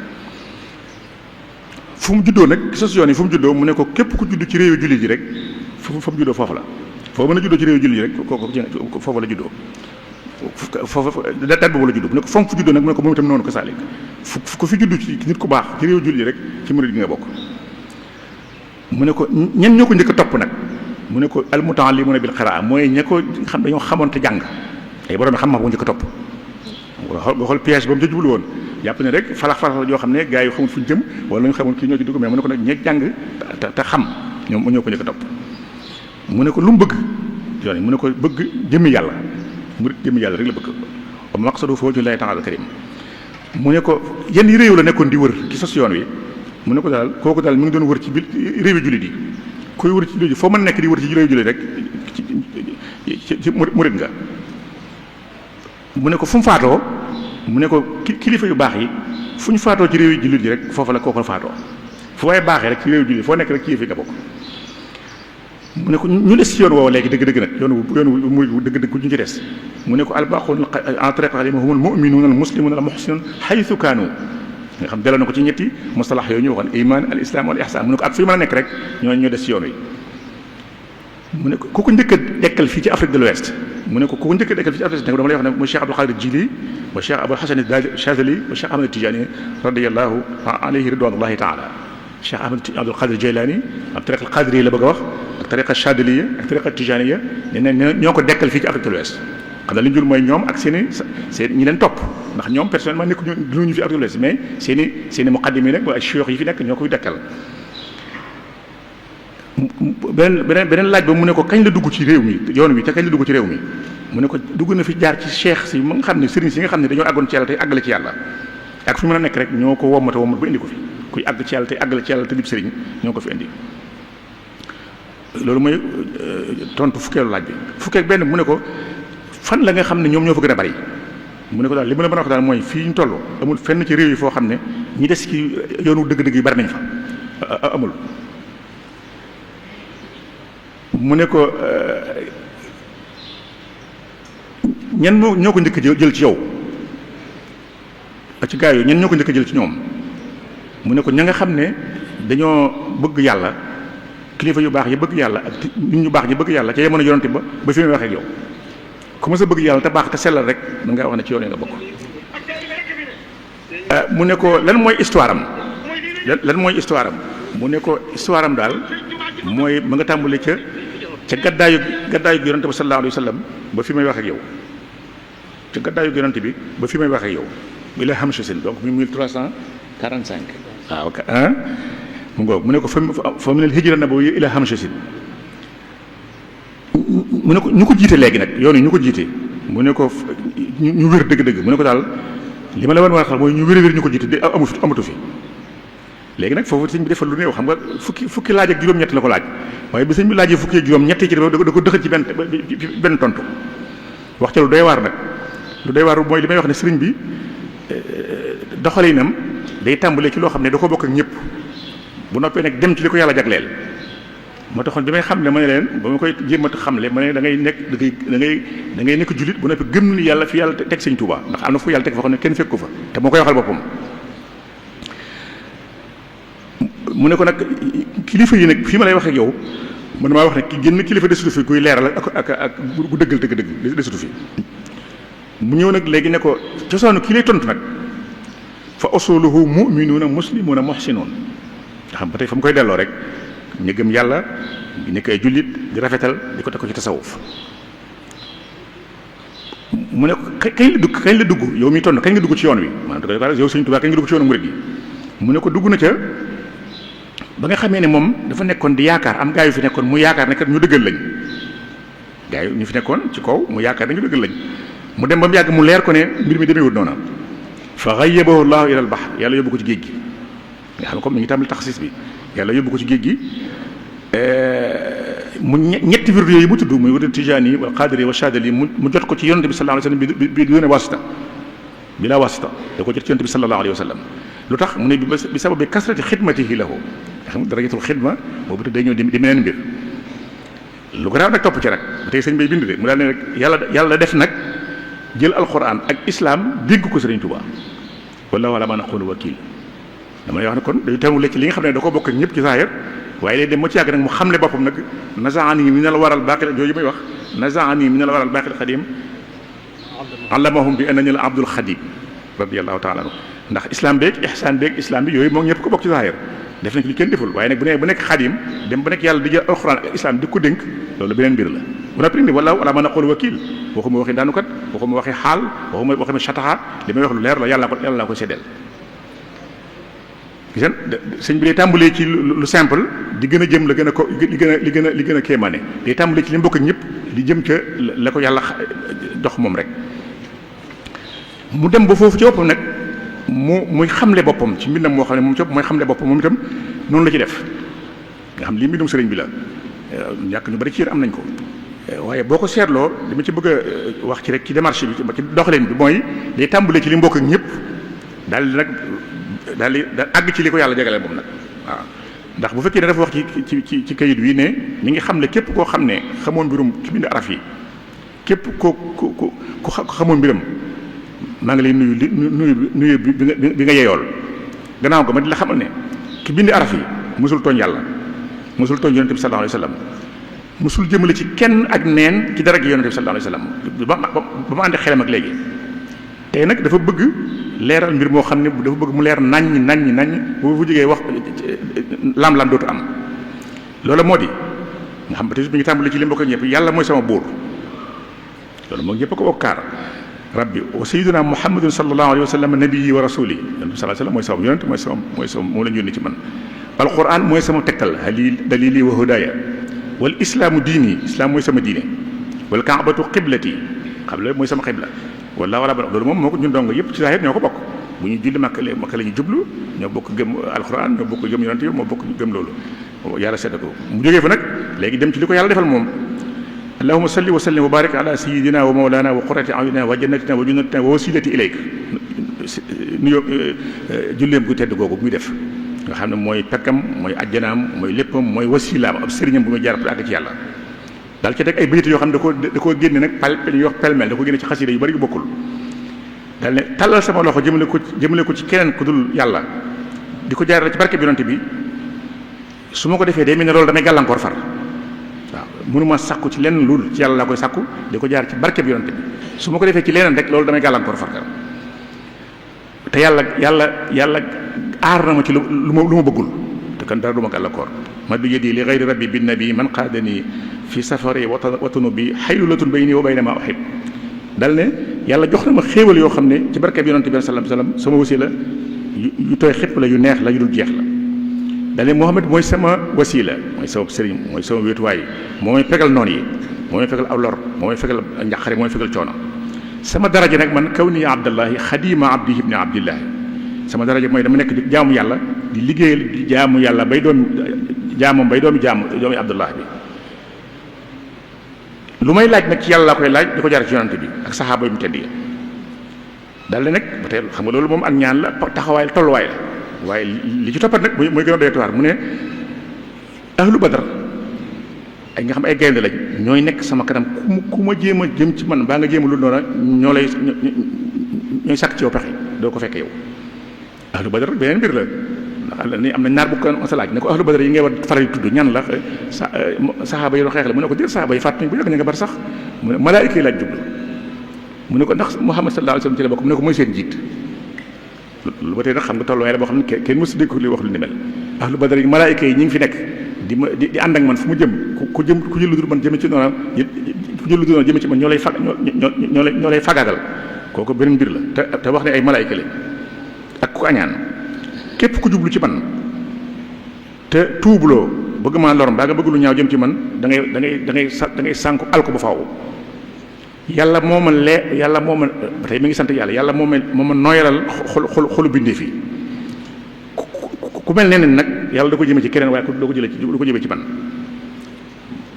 fu mu juddoo nag sos yoon yi fu mu juddoo mu ne ko képp ku judd ci réewu jullit yi rek fa mu juddoo foofu la foo mën a juddoo ci réewu jullit yi rek kooku foofu la juddoo foofu dat boobu la juddoo mu ne ko fa mu fu juddoo nag mu ne ko moom itam noonu ko saalik ku fi judd ci nit ku baax ci réewu jullit yi rek ci murid gi nga bokk mu ne ko ñen ñoo ko njëkk a topp nag mu ne ko almutaallimuna bil qiraa mooy ña ko xam dañoo xamoon te jàng ay borom xam-xam ko njëkk a topp nga xool piège ba mu ca jublu woon jàpp ne rek falax yoo xam ne gars yi xamul fu ñu jëm wala ñu xamul kii ñoo ci dugg mais mu ne ko nag ñeeg jàng te xam ñoom ñoo ko njëkk a topp. mu ne ko lu mu bëgg yoon mu ne ko bëgg jëmmi yàlla murid jëmmi yàlla rek la bëgg wa maqsadu fawju llahi ta'ala karim mu ne ko yenn réew la nekkoon di wër ci sos yoon wi mu ne ko daal kooku daal mi ngi doon wër ci biir réewi jullit yi kuy wër ci jullit yi foo mën nekk di wër ci réewi jullit rek ci murid nga. mu ne ko fu mu faatoo mu ne ko kilifa yu baax yi fu ñu faatoo ci réewi jullit yi rek foofu la kooku la faatoo fu waaye baaxee rek ci réewi jullit foo nekk rek ci yëf yi nga bokk. mu ne ko ñu des ci yoon woowu léegi dëgg-dëgg nag yoon muy dëgg-dëgg ku ñu ci des mu ne ko albaqun en tariqa al humul mu'minuna al muslimuna al muhsinun haythu kaanu nga xam delloo na ko ci ñetti mustalax yooyu ñu waxoon iman al islam wal ihsan mu ne ko ak fi mën a nekk rek ñoo des ci yoon wi. mu ne ko ku ko njëkk a dekkal fii ci Afrique de l'Ouest mu ne ko ku ko njëkk a dekkal fii ci Afrique de l'Ouest dama lay wax ne mooy Cheikh Abdul Qadir Jili wa Cheikh Abul Hasan Chazali wa Cheikh Ahmad Tijani radiyallahu alayhi ridwanullahi taala Cheikh Ahmad Abdul Qadir Jilani ak tariqa al Qadiri la bëgg a wax ak tariqa Chadiliya ak tariqa Tijaniya ne ñoo ko dekkal fii ci Afrique de l'Ouest xam na li ñu jul mooy ñoom ak seen ñi leen topp ndax ñoom personnellement nekk ñu fi Afrique de l'Ouest mais seen i muqaddim yi nag ay cheikh yi fi nekk ñoo koy dekkal. beneen laaj ba mu ne ko kañ la dugg ci réew mi yoon wi te kañ la dugg ci réew mi mu ne ko dugg na fi jaar ci cheikh si ma nga xam ne sëriñ si nga xam ne dañoo àggoon ci yàlla tey àggale ci yàlla ak fi mën a nekk rek ñoo ko wommata ba indi ko fi kuy àgg ci yàlla tey àggale ci yàlla te dib sëriñ ñoo ko fi indi. loolu mooy tontu fukkeelu laaj bi fukkeel benn mu ne ko fan la nga xam ne ñoom ñoo fa gën a bari mu ne ko daal li ma la mën a wax daal mooy fii ñu toll amul fenn ci réew yi foo xam ne ñi des ci yoonu dëgg-dëgg yi bari nañ fa amul. mu ne ko ñan ñoo ko njëkk jël ci yow ak ci gaa yooyu ñan ñoo ko njëkk jël ci ñoom mu ne ko ña nga xam ne dañoo bëgg yàlla kilifa yu baax yi bëgg yàlla ak nit ñu baax ñi bëgg yàlla ca yemoon yonante ba fi may waxee ak yow ku ma sa bëgg yàlla te baax te sellal rek mën ngaa wax ne ci yoon yi nga bokk. mu ne ko lan mooy histoire am lan mooy histoire am mu ne ko histoire am daal mooy ma nga tàmbale ca gaddaayu yonante bi sallallahu alayhi wa sallam ba fi may wax ak yow ca gaddaayu yonante bi ba fi may wax ak yow ila Hamshasin donc 1345 waaw mu ngoog mu ne ko fa minal hijra nabawiyya ila Hamshasin mu ne ko ñu ko jiite léegi nag yoon yi ñu ko jiite mu ne ko ñu wér dëgg-dëgg mu ne ko daal li ma la war a xam mooy ñu wér ñu ko jiite de amatu fi léegi nag foofu sëñ bi defal lu néew xam nga fukki laaj ak juróom-ñett la ko laaj waaye bi sëñ bi laajee fukki ak juróom-ñett ci da ko dëxal ci benn tontu wax ca lu doy waar nag lu doy waar mooy li may wax ne sëriñ bi doxalinam day tàmbalee ci loo xam ne da ko bokk ak ñëpp bu noppee nag dem ci li ko yàlla jagleel moo taxoon bi may xam ne ma ne leen ba ma koy jéemati xamle ma ne da ngay nekk jullit bu noppi gëm ni yàlla fi yàlla teg sëñ Tuubaa ndax am na fu yàlla teg fa xam ne kenn fekk ko fa te moo koy waxal boppam. mu ne ko nag kilifa yi nag fii ma lay wax ak yow man maa wax ne ki génn kilifa desutu fi kuy leeral ak gu dëggal dëgg desutu fi mu ñëw nag léegi ne ko cosaanu kii lay tontu nag fa usuluhu mu'minuuna muslimuuna muhsinuun nga xam ba tey fa mu koy delloo rek ñu gëm yàlla di nekk ay jullit di rafetal di ko teg ko ci tasawuf mu ne ko kañ la dugg yow mi tontu kañ nga dugg ci yoon wi maanaam yow Sëñ Tuubaa kañ nga dugg ci yoonu murid yi mu ne ko dugg na ca ba nga xamee ne moom dafa nekkoon di yaakaar am gaa yu fi nekkoon mu yaakaar ne kat ñu dëggal lañ gaa yu ñu fi nekkoon ci kaw mu yaakaar ne ñu dëggal lañ mu dem ba mu yàgg mu leer ko ne mbir mi demeewut noona fa ghayyabahu llahu ila al bahr yàlla yóbbu ko ci géej gi nga xam ne comme mi ngi tàmbali taxsis bi yàlla yóbbu ko ci géej gi mu ñetti wirdu yooyu mu tudd muy wirdu Tijaani wal Qaadiri wa Shaadili mu jot ko ci yonante bi sallallahu alayhi wa sallam bi doone wasita bi laa wasita da ko jot ci yonante bi sallallahu alayhi wa sallam lu tax mu ne bi sababi kasrati xidmatihi lahu nga xam darajatul xidma boobu te day ñëw di meneen mbir lu garaaw nag topp ci nag ba tey sëñ bay bind de mu daal ne rek yàlla def nag jël alquran ak islam dégg ko Sëriñ Tuubaa wallahu ala ma naqulu wakiil dama lay wax ne kon day tàmbale ci li nga xam ne da ko bokk ak ñëpp ci zaahir waaye day dem ma ci yàgg nag mu xamle boppam nag nazaani min al waral baaqil yooyu may wax nazaani min al waral baaqil xadim allamahum bi annani al abdul xadim radiyallahu taala anhu ndax islam beeg ihsaan beeg islam bi yooyu moom ñëpp ko bokk ci zaahir def nañ ko li kenn deful waaye nag bu nekk xadim dem ba nekk yàlla di jël alxuraan ak islam di ko dénk loolu beneen mbir la bu na prindi wala wala mën a xool wakiil waxuma waxi daanukat waxuma waxi xaal waxuma chataxa li may wax lu leer la yàlla naa ko séddeel gis nga sëñ bi day tàmbalee ci lu simple di gën a jëm la gën a ko li gën a kéemaane day tàmbali ci li mbokk ñëpp di jëm ca la ko yàlla dox moom rek mu dem ba foofu ci boppam nag muy xamle boppam ci mbindam moo xam ne moom ci bopp mooy xamle boppam moom itam noonu la ci def nga xam lii mbindum sëriñ bi la ñàkk ñu bari ci yéen am nañ ko waaye boo ko seetloo dama ci bëgg a wax ci rek ci démarche bi ci doxalin bi mooy day tàmbale ci li mbokk ñëpp daal di nag daal di àgg ci li ko yàlla jagale moom nag waaw ndax bu fekkee ne dafa wax ci kayit wi ne mi ngi xam ne képp koo xam ne xamoo mbirum ki bind araf yi képp ku xamoo mbiram maa ngi lay nuyu bi nga yeyool gannaaw ko ma di la xamal ne ki bind araf yi musul tooñ yàlla musul tooñ yonente bi sallallahu alayhi wasallam musul jëmale ci kenn ak neen ci dara gi yonente bi sallallahu alayhi wasallam ba ma àndi xelam ak léegi tey nag dafa bëgg leeral mbir moo xam ne dafa bëgg mu leer naññ bu jógee wax lam dootu am loolu moo di nga xam ba tey mi ngi tàmbali ci li mbokk ñëpp yàlla mooy sama buur loolu moom ñëpp ko bokkaar rabbi wa sayyiduna muhammadun sallallahu alayhi wa sallam nabiyyi wa rasuli yonent bi sallallahu alayhi wa sallam mooy sama yonent mooy sama moo la ñu yónni ci man alquran mooy sama tegtal dalili wa hudaya wal islaamu diini islam mooy sama diine wal kaabatu qiblati xabla mooy sama xibla wala wala loolu moom moo ko ñun dong yëpp ci saahir ñoo ko bokk bu ñu julli makka la ñu jublu ñoo bokk gëm alquran ñoo bokk gëm yonent yi moo bokk gëm loolu yàlla sedd ko mu jógee fa nag léegi dem ci li ko yàlla defal moom allahumma salli wa sallim wa barik ala sayyidina wa mawlana wa qurrati a'yunina wa jannatina wa junnatina wa wasilati ilayk nuyoo julleem gu tedd googu muy def nga xam ne mooy pekkam mooy ajjanaam mooy léppam mooy wasilaam ab sëriñam bu muy jaar pour àgg ci yàlla daal ci teg ay bayit yoo xam ne da koo génne nag ñuy wax pelmel da ko génne ci xasida yu bari yu bokkul daal ne tàllal sama loxo jëmale ko ci keneen ku dul yàlla di ko jaarale ci barke bi yonent bi su ma ko defee day mel ne loolu damay gàllankoor far waaw mënuma sàkku ci lenn loolu ci yàlla laa koy sàkku di ko jaar ci barke bi yonent bi su ma ko defee ci leneen rek loolu damay gàllankoor far te yàlla aar na ma ci lu ma bëggul te kan dara du ma gàllankoor ma du yedi li ghayri rabbi bin nabi man qaadani fi safari watanu bi haylulatun bayni wa bayna ma uhib dal ne yàlla jox na ma xéewal yoo xam ne ci barke bi yonent bi sallallahu alayhi wasallam sama wasila yu tooy xepp la yu neex la yu dul jeex la dal ne Muhammad mooy sama wasila mooy sama sëriñ mooy sama wéetuwaay moo may fegal noon yi moo may fegal aw lor moo may fegal njaqare moo may fegal coono sama daraja nag man kaw ni abdallahi xadima abdihi ibni abdillahi sama daraja mooy dama nekk di jaamu yàlla di liggéeyal di jaamu yàlla bay doon jaamam bay doomi abdullah bi lu may laaj nag ci yàlla laa koy laaj di ko jaar ci yonante bi ak saxaaba yu mu tedd yi dal ne nag ba tey xam nga loolu moom ak ñaan la taxawaay tolluwaay la waaye li ci toppat nag mooy gën a doy waar mu ne ahlu badar ay nga xam ay gaynde lañ ñooy nekk sama kanam ku ma jéem a jëm ci man baa nga jéem a lu noona ñooy sàkk ci yow pexe doo ko fekke yow ahlu badar beneen mbir la ndax ni am na ñaar bu ko sa laaj ne ko ahlu badar yi ngay war faral di tudd ñan la saxaaba yi doon xeex la mu ne ko déet saxaaba yi fàtt nañ bu yàgg ña nga bar sax mu ne malaayika yi laaj jublu mu ne ko ndax Muhammad sallallahu alayhi wasallam ci la bokk mu ne ko mooy seen jiit lu ba tey nag xam nga tolluwaay la boo xam ne kenn mësu dégg li wax lu ni mel ahlu badar yi malaayika yi ñi ngi fi nekk di ànd ak man fu mu jëm ku jël lu dul man jëme ci noonu ku jël lu dul noonu jëme ci man ñoo lay fagaagal kooku beneen mbir la te wax ne ay malaayika lañ ak ku añaan képp ku jublu ci man te tuubuloo bëgg maa lor mbaa nga bëgg lu ñaaw jëm ci man da ngay sànku alko ba faaw yàlla moo ma ba tey mi ngi sant yàlla moo ma nooyalal xolu bindee fii ku mel neneen nag yàlla da ko jëme ci keneen waaye du ko jëme ci man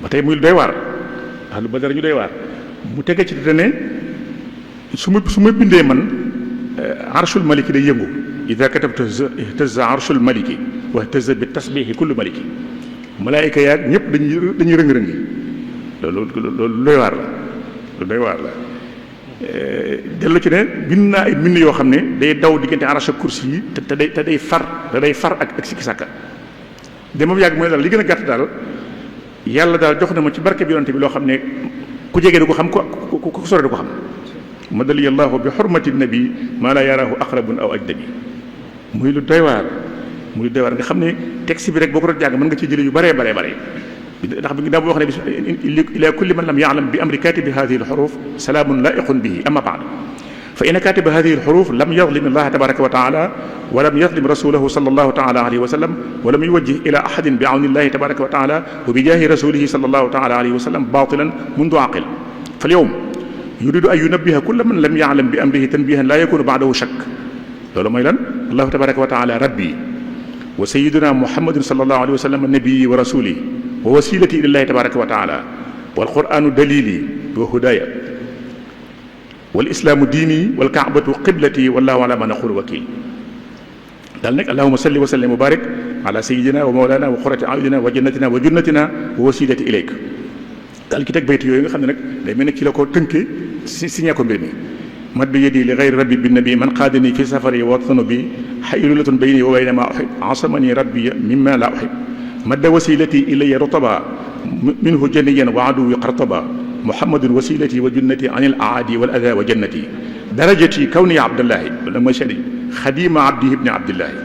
ba tey muy doy waar ahlu badar ñu doy waar mu tege ci te ne su ma bindee man arshul maliki day yëngu ida katabtu ihtazza arshul maliki wa ihtazza bi tasbihi kullu maliki malaayika yaag ñëpp dañuy rëng-rëngi loolu doy waar la lu doy waar la dellu ci ne bind naa ay mbind yoo xam ne day daw diggante arsh ak kursi yi te day far ak sikki sàkka dama yàgg mooy daal li gën a gàtt daal yàlla daal jox na ma ci barke bi yonante bi loo xam ne ku jege du ko xam ku sore du ko xam madali allahu bi xurmati nabi maa la yaraahu aqrabun aw ajdabi muy lu doy waar nga xam ne texte bi rek boo ko doon jàng mën nga ci jële yu bare ndax bi daa boo wax ne ila kulli man lam ya'lam bi amri katibi hadhihi al-huruf salaamun la'iqun bihi amma ba'd fa in katiba hadihi alxuruf lam yadlim allaha tabaraka wa taala wa lam yadlim rasulahu sallallahu taala alayhi wa sallam wa lam yuwajjih ila ahadin bi awni allahi tabaraka wa taala wa bi jaahi rasulihi sallallahu taala alayhi wa sallam batilan mundu aqil fal yawm yuridu an yunabbiha kulla man lam ya'lam bi amrihi tanbihan la yakunu ba'dahu shakk loolu mooy lan allahu tabaraka wa taala rabbi wa sayyiduna muhammadun sallallahu alayhi wa sallam nabiyyi wa rasuli wa wasilati ilallahi tabaraka wa taala wal qur'anu dalili wa hudaya wal islaamu diini wal kaabatu qiblati wallahu ala ma naqulu wakil daal nag allahuma salli wa sallim wa barik ala sayidina wa mawlana wa qurrati ayunina wa jannatina wa junnatina wa wasilati ilayk daal ki teg bayt yooyu nga xam ne nag day mel ne ci la ko tënkee signé ko mbir mi mad bi yadi li gayri rabbi bi nabi man qaadani fi safari wa watanu bi xayrulatun bayni wa bayna ma uhib asamani rabbi mimma la uhib madda wasilati ilayya rutaba minhu janiyan wa aduwi qartaba muhammadun wasilati wa junnati anil aadi wal ada wa jannati darajati kawni abdullahi loolu mooy seede xadima abdihi ibni abdillahi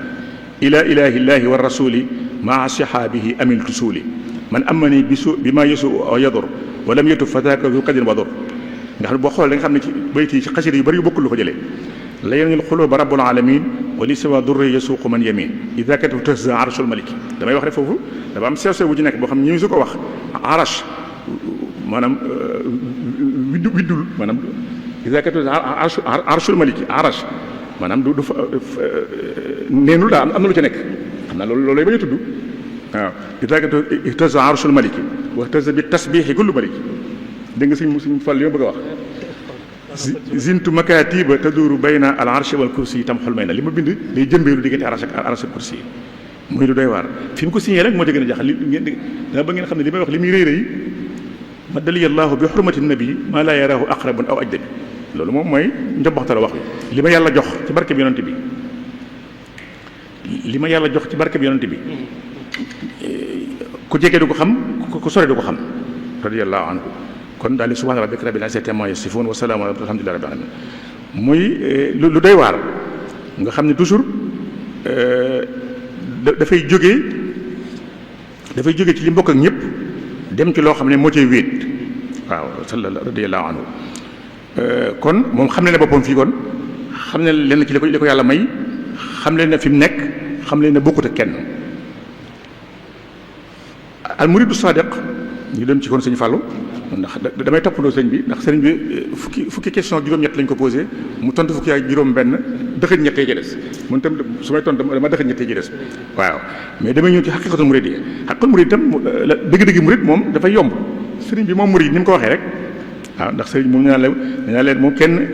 ila ilahi llahi wa rasuli maa sihaabihi amiltu suuli man amani bi ma yesu wa yadur wa lam yatub fataka du qadin wadur nga xam ne boo xool da nga xam ne ci bayt yi ci xasida yu bëri yu bokkul lu ko jëlee la yenul xuluba rabbul alamin wa li siwa durri yasuuqu man yamin ida katu tahza arshul maliki damay wax rek foofu dafa am sew sew bu ci nekk boo xam ne ñu su ko wax arash maanaam widdul maanaam ida katu arshul maliki arash maanaam du fa neenul daal am na lu ci nekk xam naa loolu lay bañ a tudd waaw ida katu tahza arshul maliki wa tahza bi tasbihi kullu maliki dégg nga suñ fàll yoo bëgg a wax zintu makatiba taduru bayna al arsh wal kursi yi tam xol may na li ma bind day jëmbeelu diggante arsh ak kursi yi muy lu doy waar fi mu ko signé rek moo ci gën a jaxal li ngeen danga ba ngeen xam ne li may wax li muy rëy rëy ma daliya allahu bi xurmati nabi maa laa yaraahu aqrabun aw ajdabi loolu moom mooy njombaxtala wax li ma yàlla jox ci barke bi yonante bi li ma yàlla jox ci barke bi yonante bi ku jege du ko xam ku sore du ko xam radiyallahu anhu kon daal di subhaana rabbika rabbil izzati ammaa yasifuun wa salaamun alhamdulillahi rabbil alamin muy lu doy waar nga xam ne toujours dafay jóge ci li mbokk ak ñëpp dem ci loo xam ne moo cay wéet waaw radiyallahu anhu kon moom xam ne ne boppam fii kon xam ne leen ci li ko yàlla may xam leen ne fi mu nekk xam leen ne bokkut ak kenn al muridu sadiq ñu dem ci kon sëñ Fallou ndax damay toppandoo sëñ bi ndax sëriñ bi fukki question juróom-ñett lañ ko posé mu tontu fukki ak juróom-benn dëxëñ ñett yi ci des mun tam su may tontu dama dëxëñ ñett yi ci des waaw mais damay ñëw ci xaqiqatul murid yi xaqiqatul murid itam dëgg-dëgg murid moom dafay yomb sëriñ bi moom murid ni mu ko waxee rek waaw ndax sëriñ moom nee naa leen moom kenn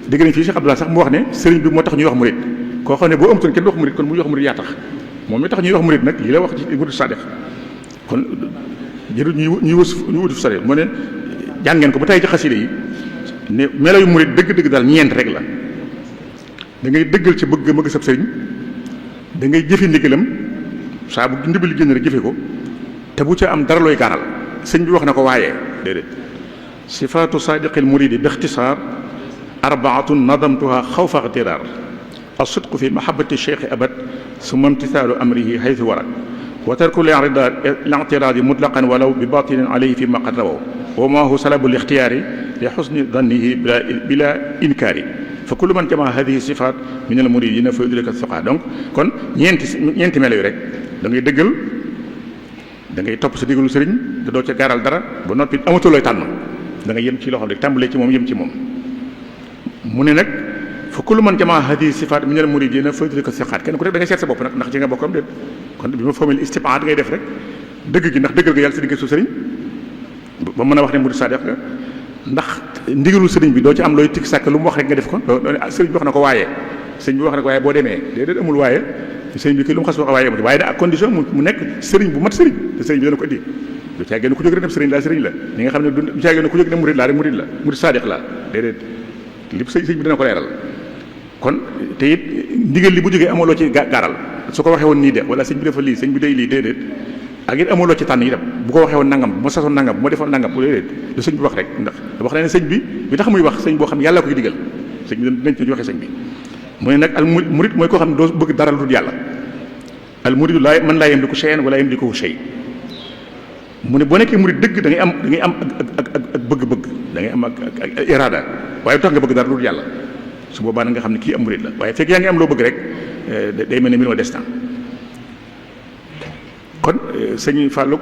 dégg nañ fii Cheikh Abdoulaye sax mu wax ne sëriñ bi moo tax ñuy wax murid koo xam ne boo amutoon kenn du wax murid kon bu ñuy wax murid yaa tax moom mi tax ñuy wax murid nag lii la wax ci murid sadiq kon jërul ñuy wuti fu sore moo ne jàngeen ko ba tey ci xasida yi ne melo yu murid dëgg-dëgg daal ñeent rek la da ngay dëggal ci bëgg sab sëriñ da ngay jëfe ndigalam saa bu ndimbali génn rek jëfe ko te bu ca am dara looy gaaral sëñ bi wax na ko waaye déedéet sifaatu sadiqil muridi bi ixtisaar arbaatun nadamtuha xawfa ixtiraar as-sidqu fi mahabbati cheikh abad summa imtisaalu amrihi haythu warat wa tarku l-i'tiraadi mutlaqan walaw bi baatinin alayhi fi ma qad rawaw wa ma huwa salabu l-ixtiyaari li xusni dannihi bila inkaari fa kullu man jamaa hadihi sifaat min al-muridiina fa yudrika as-suqaa donc kon ñeenti melo yi rek da ngay dëggal da ngay topp sa digalu sëriñ te doo ca gaaral dara ba noppi amatoo looy tànn da ngay yem ci loo xam ne tàmbalee ci moom yem ci moom mu ne nag fa kullu man jamaa hadihi sifaat min al-muridiina fa yudrika as-suqaa kenn ku nekk da ngay seet sa bopp nag ndax ci nga bokkam déet kon bi ma formé istibaat ngay def rek dëgg gi ndax dëggal nga yàlla sa digg su sëriñ ba mën a wax ne murid sadiq nga ndax ndigalu sëriñ bi doo ci am looy tikk sàkk lu mu wax rek nga def ko sëriñ bi wax na ko waaye sëriñ bi wax na ko waaye boo demee déedéet amul waaye sëriñ bi kii lu mu xas wax waaye amul waaye da ak condition mu nekk sëriñ bu mat sëriñ te sëriñ bi dana ko indi du caa génn ku jóg rek dem sëriñ laa sëriñ la ñi nga xam ne du caa génn ku jóg dem murid laa rek murid la murid sadiq la déedéet lépp sëriñ bi dana ko leeral kon te it ndigal li bu jógee amoo loo ci gaaral su ko waxee woon nii de wala sëñ bi dafa lii sëñ bi day lii déedéet ak it amuloo ci tànn yi dem bu ko waxee woon nangam bu ma sasoon nangam bu ma defoon nangam bu déedéet lu sëñ bi wax rek ndax da wax na ne sëñ bi tax muy wax sëñ boo xam yàlla koy digal sëñ bi dinañ ci waxee sëñ bi mu ne nag al murid mooy koo xam ne doo bëgg dara lu dul yàlla al muridu laa man laa yamliku shay'an wala yamlikuhu shay mu ne boo nekkee murid dëgg da ngay am ak bëgg-bëgg da ngay am ak irada waaye tax nga bëgg dara lu dul yàlla su boobaa na nga xam ne kii am murid la waaye fekk yaa ngi am loo bëgg rek day mel ne mbir ma destin kon sëñ Fallou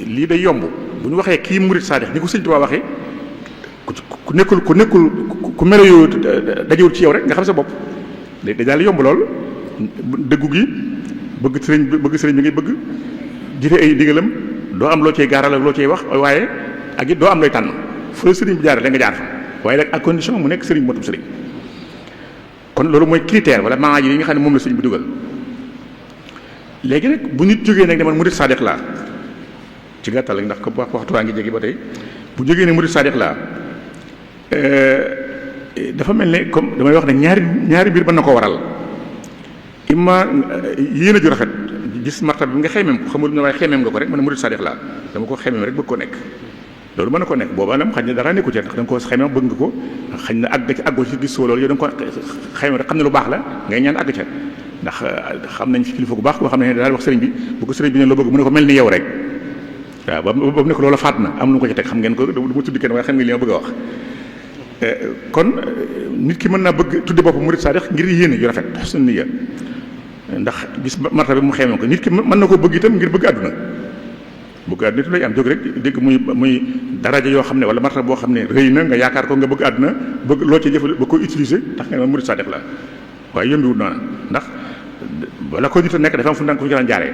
lii day yomb bu ñu waxee kii murid saadix ni ko sëñ Tuubaa waxee ku nekkul ku melo yu dajewul ci yow rek nga xam sa bopp day daal yomb lool dëggu gi bëgg sëriñ bi ngay bëgg jëfe ay digalam doo am loo cay gaaral ak loo cay wax waaye ak it doo am looy tànn fu la sëriñ bi jaarale nga jaar fa waaye nag à condition mu nekk sëriñ motum sëriñ kon loolu mooy critère wala maa yi nga xam ne moom la sëriñ bi dugal léegi nag bu nit jógee nag ne man murid sadiq laa ci gàttal ndax ko waxtu waa ngi jege ba tey bu jógee ne murid sadiq laa dafa mel ne comme damay wax ne ñaari mbir mën na ko waral imma yéene ju rafet gis martaba bi nga xeemeem ko xamul ne waaye xeemeem nga ko rek man murid sadiq laa dama ko xeemeem rek bëgg ko nekk loolu mën na ko nekk booba nag xañ na dara nekku ci ndax da nga ko xeemeem bëgg nga ko xañ na àgg ci àggoo ci gis soo loolu yow da nga ko xeemeem rek xam ne lu baax la ngay ñaan àgg ca ndax xam nañ fi kilifa bu baax boo xam ne daal wax sëriñ bi bu ko sëriñ bi ne loo bëgg mu ne ko mel ni yow rek waaw ba mu ne ko loola faat na am nu ko ci teg xam ngeen ko du ma tuddi kenn waaye xam ngeen li ma bëgg a wax kon nit ki mën naa bëgg tudde boppam murid sadiq ngir yéene yu rafet husnul niyya ndax gis martaba bi mu xeemeem ko nit ki mën na ko bëgg itam ngir bëgg àdduna bëgg àdduna itam lay am jóg rek dégg muy daraja yoo xam ne wala martaba boo xam ne rëy na nga yaakaar ko nga bëgg àdduna bëgg loo ci jëfal ba ko utiliser tax nga ne murid sadiq la waaye yënduwul noonu ndax wala ko nit a nekk dafa am fu ñu daan jaaree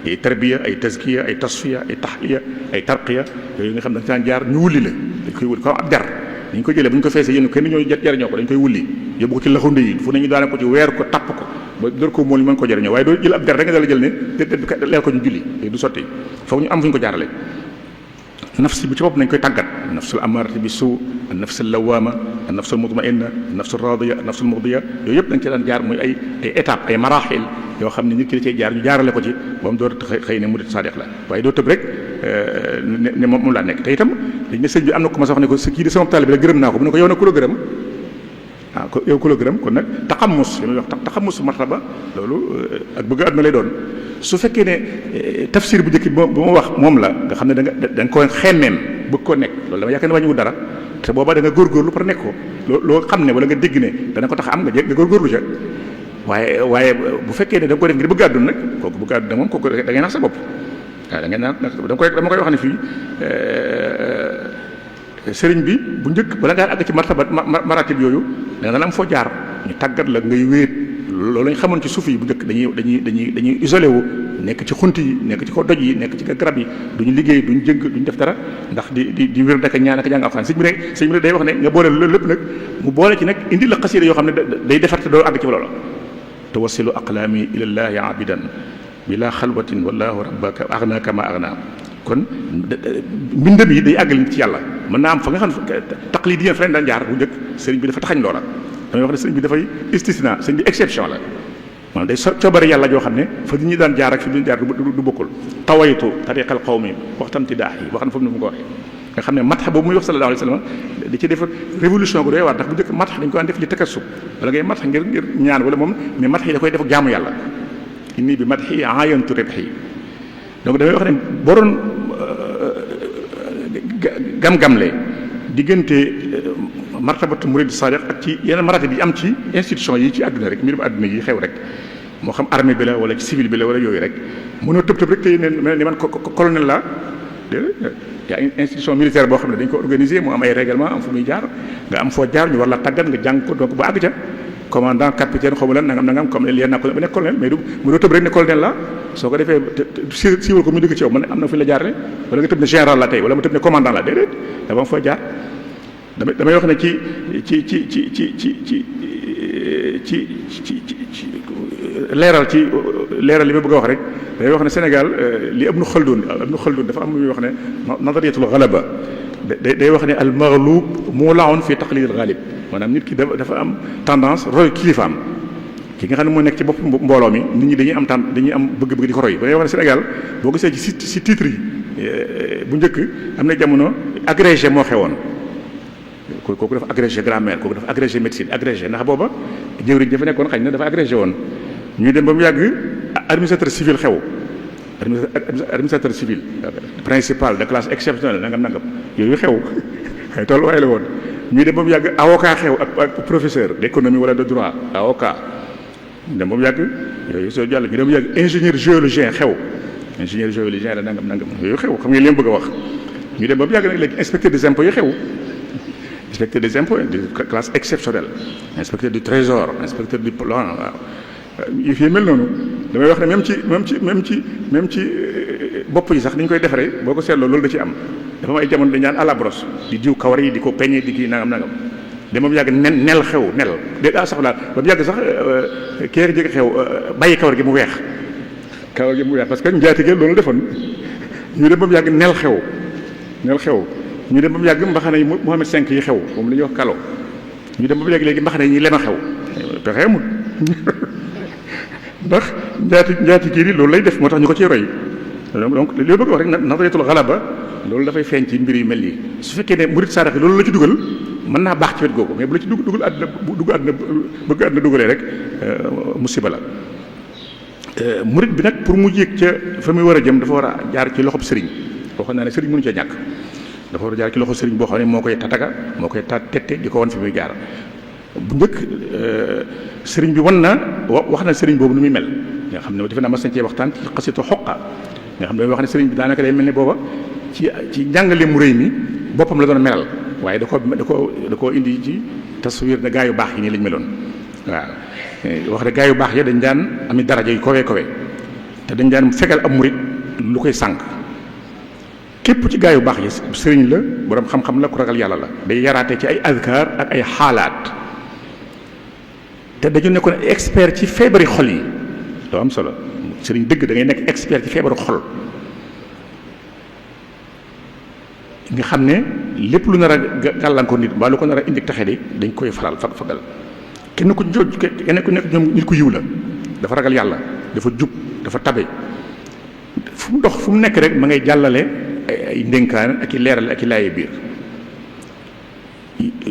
ay tarbiya ay tazkiya ay tasfiya ay tahliya ay tarqiya yooyu nga xam ne dañ daan jaar ñu wulli la dañ koy wulli comme ab der dañ ko jëlee bu ñu ko feesee yéen kenn ñoo jariñoo ko dañ koy wulli yóbbu ko ci laxunde yi fu nañu daane ko ci weer ko tapp ko ba door ko mool ñu mën ko jariñoo waaye doo jël ab der rek nga dala jël ne déet leel ko ñu julli du sotti foog ñu am fu ñu ko jaarale nafs bi ci bopp nañ koy tàggat nafsul amarati bi suu an nafsul lawama an nafsul mutmainna an nafsul radiya an nafsul murdiya yooyu yëpp dañ ci daan jaar muy ay étape ay marahil yoo xam ne nit ki da cay jaar ñu jaarale ko ci ba mu door xëy ne murid sadiq la waaye doo tëb rek ne moom laa nekk te itam dañ ne sëñ bi am na ko ma sax ne ko kii di sama taalibe la gërëm naa ko mu ne ko yow nag ku la gërëm ko yow ku la gërëm kon nag taxamus li muy wax taxamus martaba loolu ak bëgg àdduna lay doon su fekkee ne tafsir bu njëkk bu ma wax moom la nga xam ne da nga ko xemmeem bëgg koo nekk loolu dama yaakaar ne wàññiwul dara te booba da nga góorgóorlu par nekk ko loo xam ne wala nga dégg ne dana ko tax am nga góorgóorlu ca waaye bu fekkee ne da nga ko def ngir bëgg àdduna nag kooku bëgg àdduna moom kooku da ngay nax sa bopp waaw da ngay naan dama koy wax ne fii sëriñ bi bu njëkk bala ngaa àgg ci maratib yooyu da nga am foo jaar ñu tàggat la ngay wéet loolu lañ xamoon ci suuf yi bu njëkk dañuy isolé wu nekk ci xunt yi nekk ci ko doj yi nekk ci garab yi duñu liggéey duñu jëng duñu def dara ndax di wér daka ñaan ak jàng alxuraan sëñ bi ne day wax ne nga boole loolu lépp nag mu boole ci nag indi la xasida yoo xam ne day defar te doo àgg ci loola tawassilu aqlaami ilallahi abidan bila xalwatin wallahu rabbaka agna kama agna kon mbindam yi day àggal ci yàlla mën naa am fa nga xam ne taqlidiyan fa leen daan jaar bu njëkk sëriñ bi dafa taxañ loola damay wax ne sëriñ bi dafay istisna sëriñ bi exception la maanaam day coobare yàlla joo xam ne fa ñi daan jaar ak fi ñu jaar du bokkul tawaytu tariqal qawmi waxtam ti daax yi wax na foofu ni mu ko waxee nga xam ne matax boobu muy wax sallallahu alayhi wa sallam di ci def révolution bu doy waar ndax bu njëkk matax dañ ko daan def li takassub wala ngay matax ngir ñaan wala moom mais matax yi da koy def ak jaamu yàlla inni bi mataxi aayantu ribhi donc damay wax ne boo doon gam-gamle diggante martabatu murid sadiq ak ci yeneen maratib yi am ci institution yi ci àdduna rek mbirum àdduna yi xew rek moo xam armée bi la wala ci civil bi la wala yooyu rek mënoo tëb rek tey ni man colonel la yaa institution militaire boo xam ne dañ ko organiser mu am ay règlement am fu muy jaar nga am foo jaar ñu war la tàggat nga jàng ko donc ba àgg ca commandant capitaine xaw ma lan nangam comme leen naa ko ba nekk colonel mais du mënoo tëb rek ne colonel la soo ko defee siiwal ko muy dëgg ci yow man am na fu la jaarale wala nga tëb ne général la tey wala ma tëb ne commandant la déedéet dafa am foo jaar damay wax ne ci leeral li ma bëgg a wax rek damay wax ne Sénégal li Ibnu Khaldun dafa am lu muy wax ne nadariyatul ghalaba day wax ne al maghlub mula'un fi taqlid al ghalib maanaam nit ki dafa am tendance roy kilifaam ki nga xam ne moo nekk ci bopp mbooloo mi nit ñi dañuy am bëgg-bëgg di ko roy ba day wax ne Sénégal boo gisee ci titre yi bu njëkk am na jamono agrégé moo xewoon kooku dafa agrégé grammaire kooku dafa agrégé médecine agrégé ndax booba jëwriñ dafa nekkoon xañ na dafa agrégé woon ñuy dem ba mu yàgg administrateur civil xew administrateur civil principal de classe exceptionnelle nangam yooyu xew ay tolluwaay la woon. ñuy dem ba mu yàgg avocat xew ak professeur d'économie wala de droit avocat dem ba mu yàgg yooyu soo jàll ñu dem ba mu yàgg ingénieur géologien xew ingénieur géologien la nangam yooyu xew xam nga li mu bëgg a wax. ñu dem ba mu yàgg nag léegi inspecteur des impôts yu xew inspecteur des impôts de classe exceptionnelle inspecteur du trésor inspecteur du plan waaw yi fi mel noonu damay wax ne même ci bopp yi sax ni ñu koy defaree boo ko seetloo loolu da ci am dafa am ay jamono dañu naan à la brosse di diw kawar yi di ko peñe di kii nangam dem ba mu yàgg nel xew nel dégg nga sax daal ba mu yàgg sax keer jege xew bàyyi kawar gi mu weex parce que njaatige loolu defoon ñu dem ba mu yàgg nel xew ñu dem ba mu yàgg mbaxana yi Mohamed 5 yi xew moom la ñuy wax kalo ñu dem ba mu yàgg léegi mbaxana yi ñi lema xew pexe amul ndax njaati kii loolu lay def moo tax ñu ko ciy roy donc li bëgg wax rek nadariyatul galaba loolu dafay feeñ ci mbir yu mel nii su fekkee ne murid saadax loolu la ci dugal mën naa baax ci wet googu mais bu la ci dugal àddina bëgg àddina dugalee rek musiba la murid bi nag pour mu yéeg ca fa muy war a jëm dafa war a jaar ci loxob sëriñ waxoon naa ne sëriñ mënu ca ñàkk dafa war a jaar ci loxo sëriñ boo xam ne moo koy tataga moo koy tette di ko wan fi muy jaar bu njëkk sëriñ bi wan na wax na sëriñ boobu nu muy mel nga xam ne defe naa mas nañ cee waxtaan ci xasitu xoqa nga xam ne wax ne sëriñ bi daanaka day mel ne booba ci njàngale mu rëy mi boppam la doon melal waaye da koo indi ci taswir ne gaa yu baax yi nii lañ meloon waaw wax ne gaa yu baax ya dañ daan ami daraja yu kowe te dañ daan fegal am murit lu koy sànq képp ci gaa yu baax yi sëriñ la borom xam-xam la ku ragal yàlla la day yaraate ci ay azkar ak ay xaalaat te dañu nekkoon expert ci feebari xol yi doo am solo sëriñ dëgg da ngay nekk expert ci feebaru xol nga xam ne lépp lu nar a gàllankoor nit mbaa lu ko nar a indi taxe di dañ koy faral fagal kenn ku nekk ñoom nit ku yiw la dafa ragal yàlla dafa jub dafa tabe fu mu dox fu mu nekk rek ma ngay jàllale ay ndénkaan ak i leeral ak i laaye biir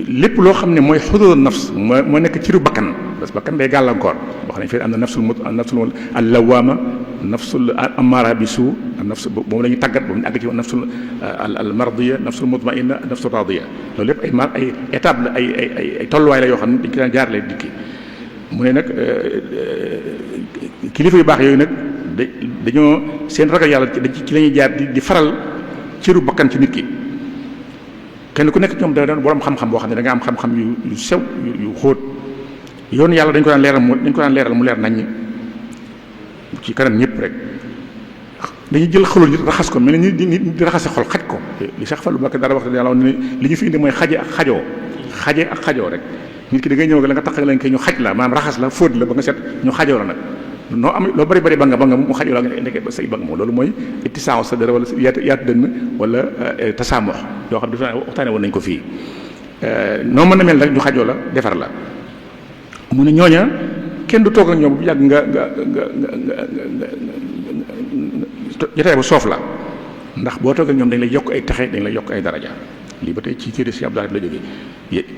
lépp loo xam ne mooy xuduud nafs moo nekk ciru bakkan parce que bakkan day gàllankoor boo xam ne fii am na nafsul allawaama nafsul amara bi suu nafs moom la ñuy tàggat ba mu àgg ci nafsul al mardiya nafsul mutmainna nafsul radiya loolu lépp ay étape la ay tolluwaay la yoo xam ne dañ ko daan jaarale dikki mu ne nag kilifa yu baax yooyu nag dañoo seen ragal yàlla ci la ñuy jaar di faral ciru bakkan ci nit ki kenn ku nekk ñoom da doon borom xam-xam boo xam ne da nga am xam-xam yu sew yu xóot yoon yàlla dañ ko daan leeral mu leer naññ ci kanam ñëpp rek dañuy jël xolul nit raxas ko mel ni di raxase xol xaj ko li Cheikh Fallou Mbacké dara wax ne yàlla ne li ñu fi indi mooy xaje ak xajoo rek nit ki da ngay ñëw la nga tax lañ koy ñu xaj la maanaam raxas la fóot la ba nga set ñu xajoo la nag noo am loo bari ba nga mu xajoo la nga nekkee ba say ba nga moom loolu mooy ittisaaw sa dara wala yaatu dënn wala tasaamox yoo xam ne dafa waxtaane woon nañ ko fii noo mën a mel rek ñu xajoo la defar la mu ne ñooña kenn du toog ak ñoom bu yàgg nga jotaay ba soof la ndax boo toog ak ñoom dañ lay yokk ay taxe dañ lay yokk ay daraja lii ba tey ci téere si Abdou Lahad la jógee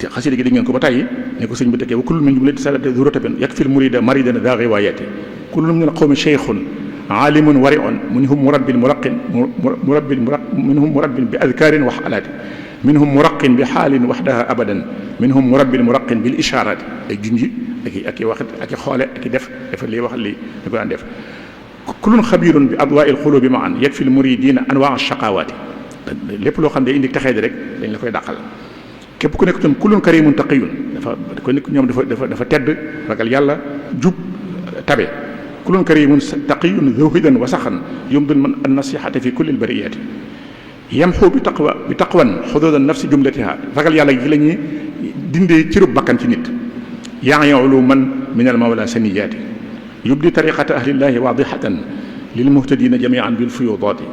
xasida gi di ngeen ko ba tey ne ko sëñ bi tekkee wa kullu min jumlati sadati zuratabin yakfil murida maridan da riwayati kullu min al qawmi shaykhun alimun wari'un minhum murabbin muraqin minhum murabbin bi adkarin wa xalaati minhum muraqin bi xaalin waxdaha abadan minhum murabbin muraqin bil isharati ay junji ak i wax ak i xoole ak i dafa lii wax lii da ko daan def kullun xabirun bi adwaa'il xulubi ma an yakfil muridina anwaa shaqawaati lépp loo xam ne indi texee di rek dañ la koy dàqal képp ku nekk ñoom kullun karimun taqiyun ko nekk ñoom dafa tedd ragal yàlla jub tabe kullun karimun taqiyun zuhidan wa saxan yumdul man an nasihata fi kulli albariyati yamxu bi taqwan xuduud an nafsi jumlatiha ragal yàlla gi la ñuy dindee cërub bakkan ci nit yaa yolu man min al mawla saniyaati yubdi tariqata ahlillahi waadihatan lil muhtadina jamian bil fuyudaati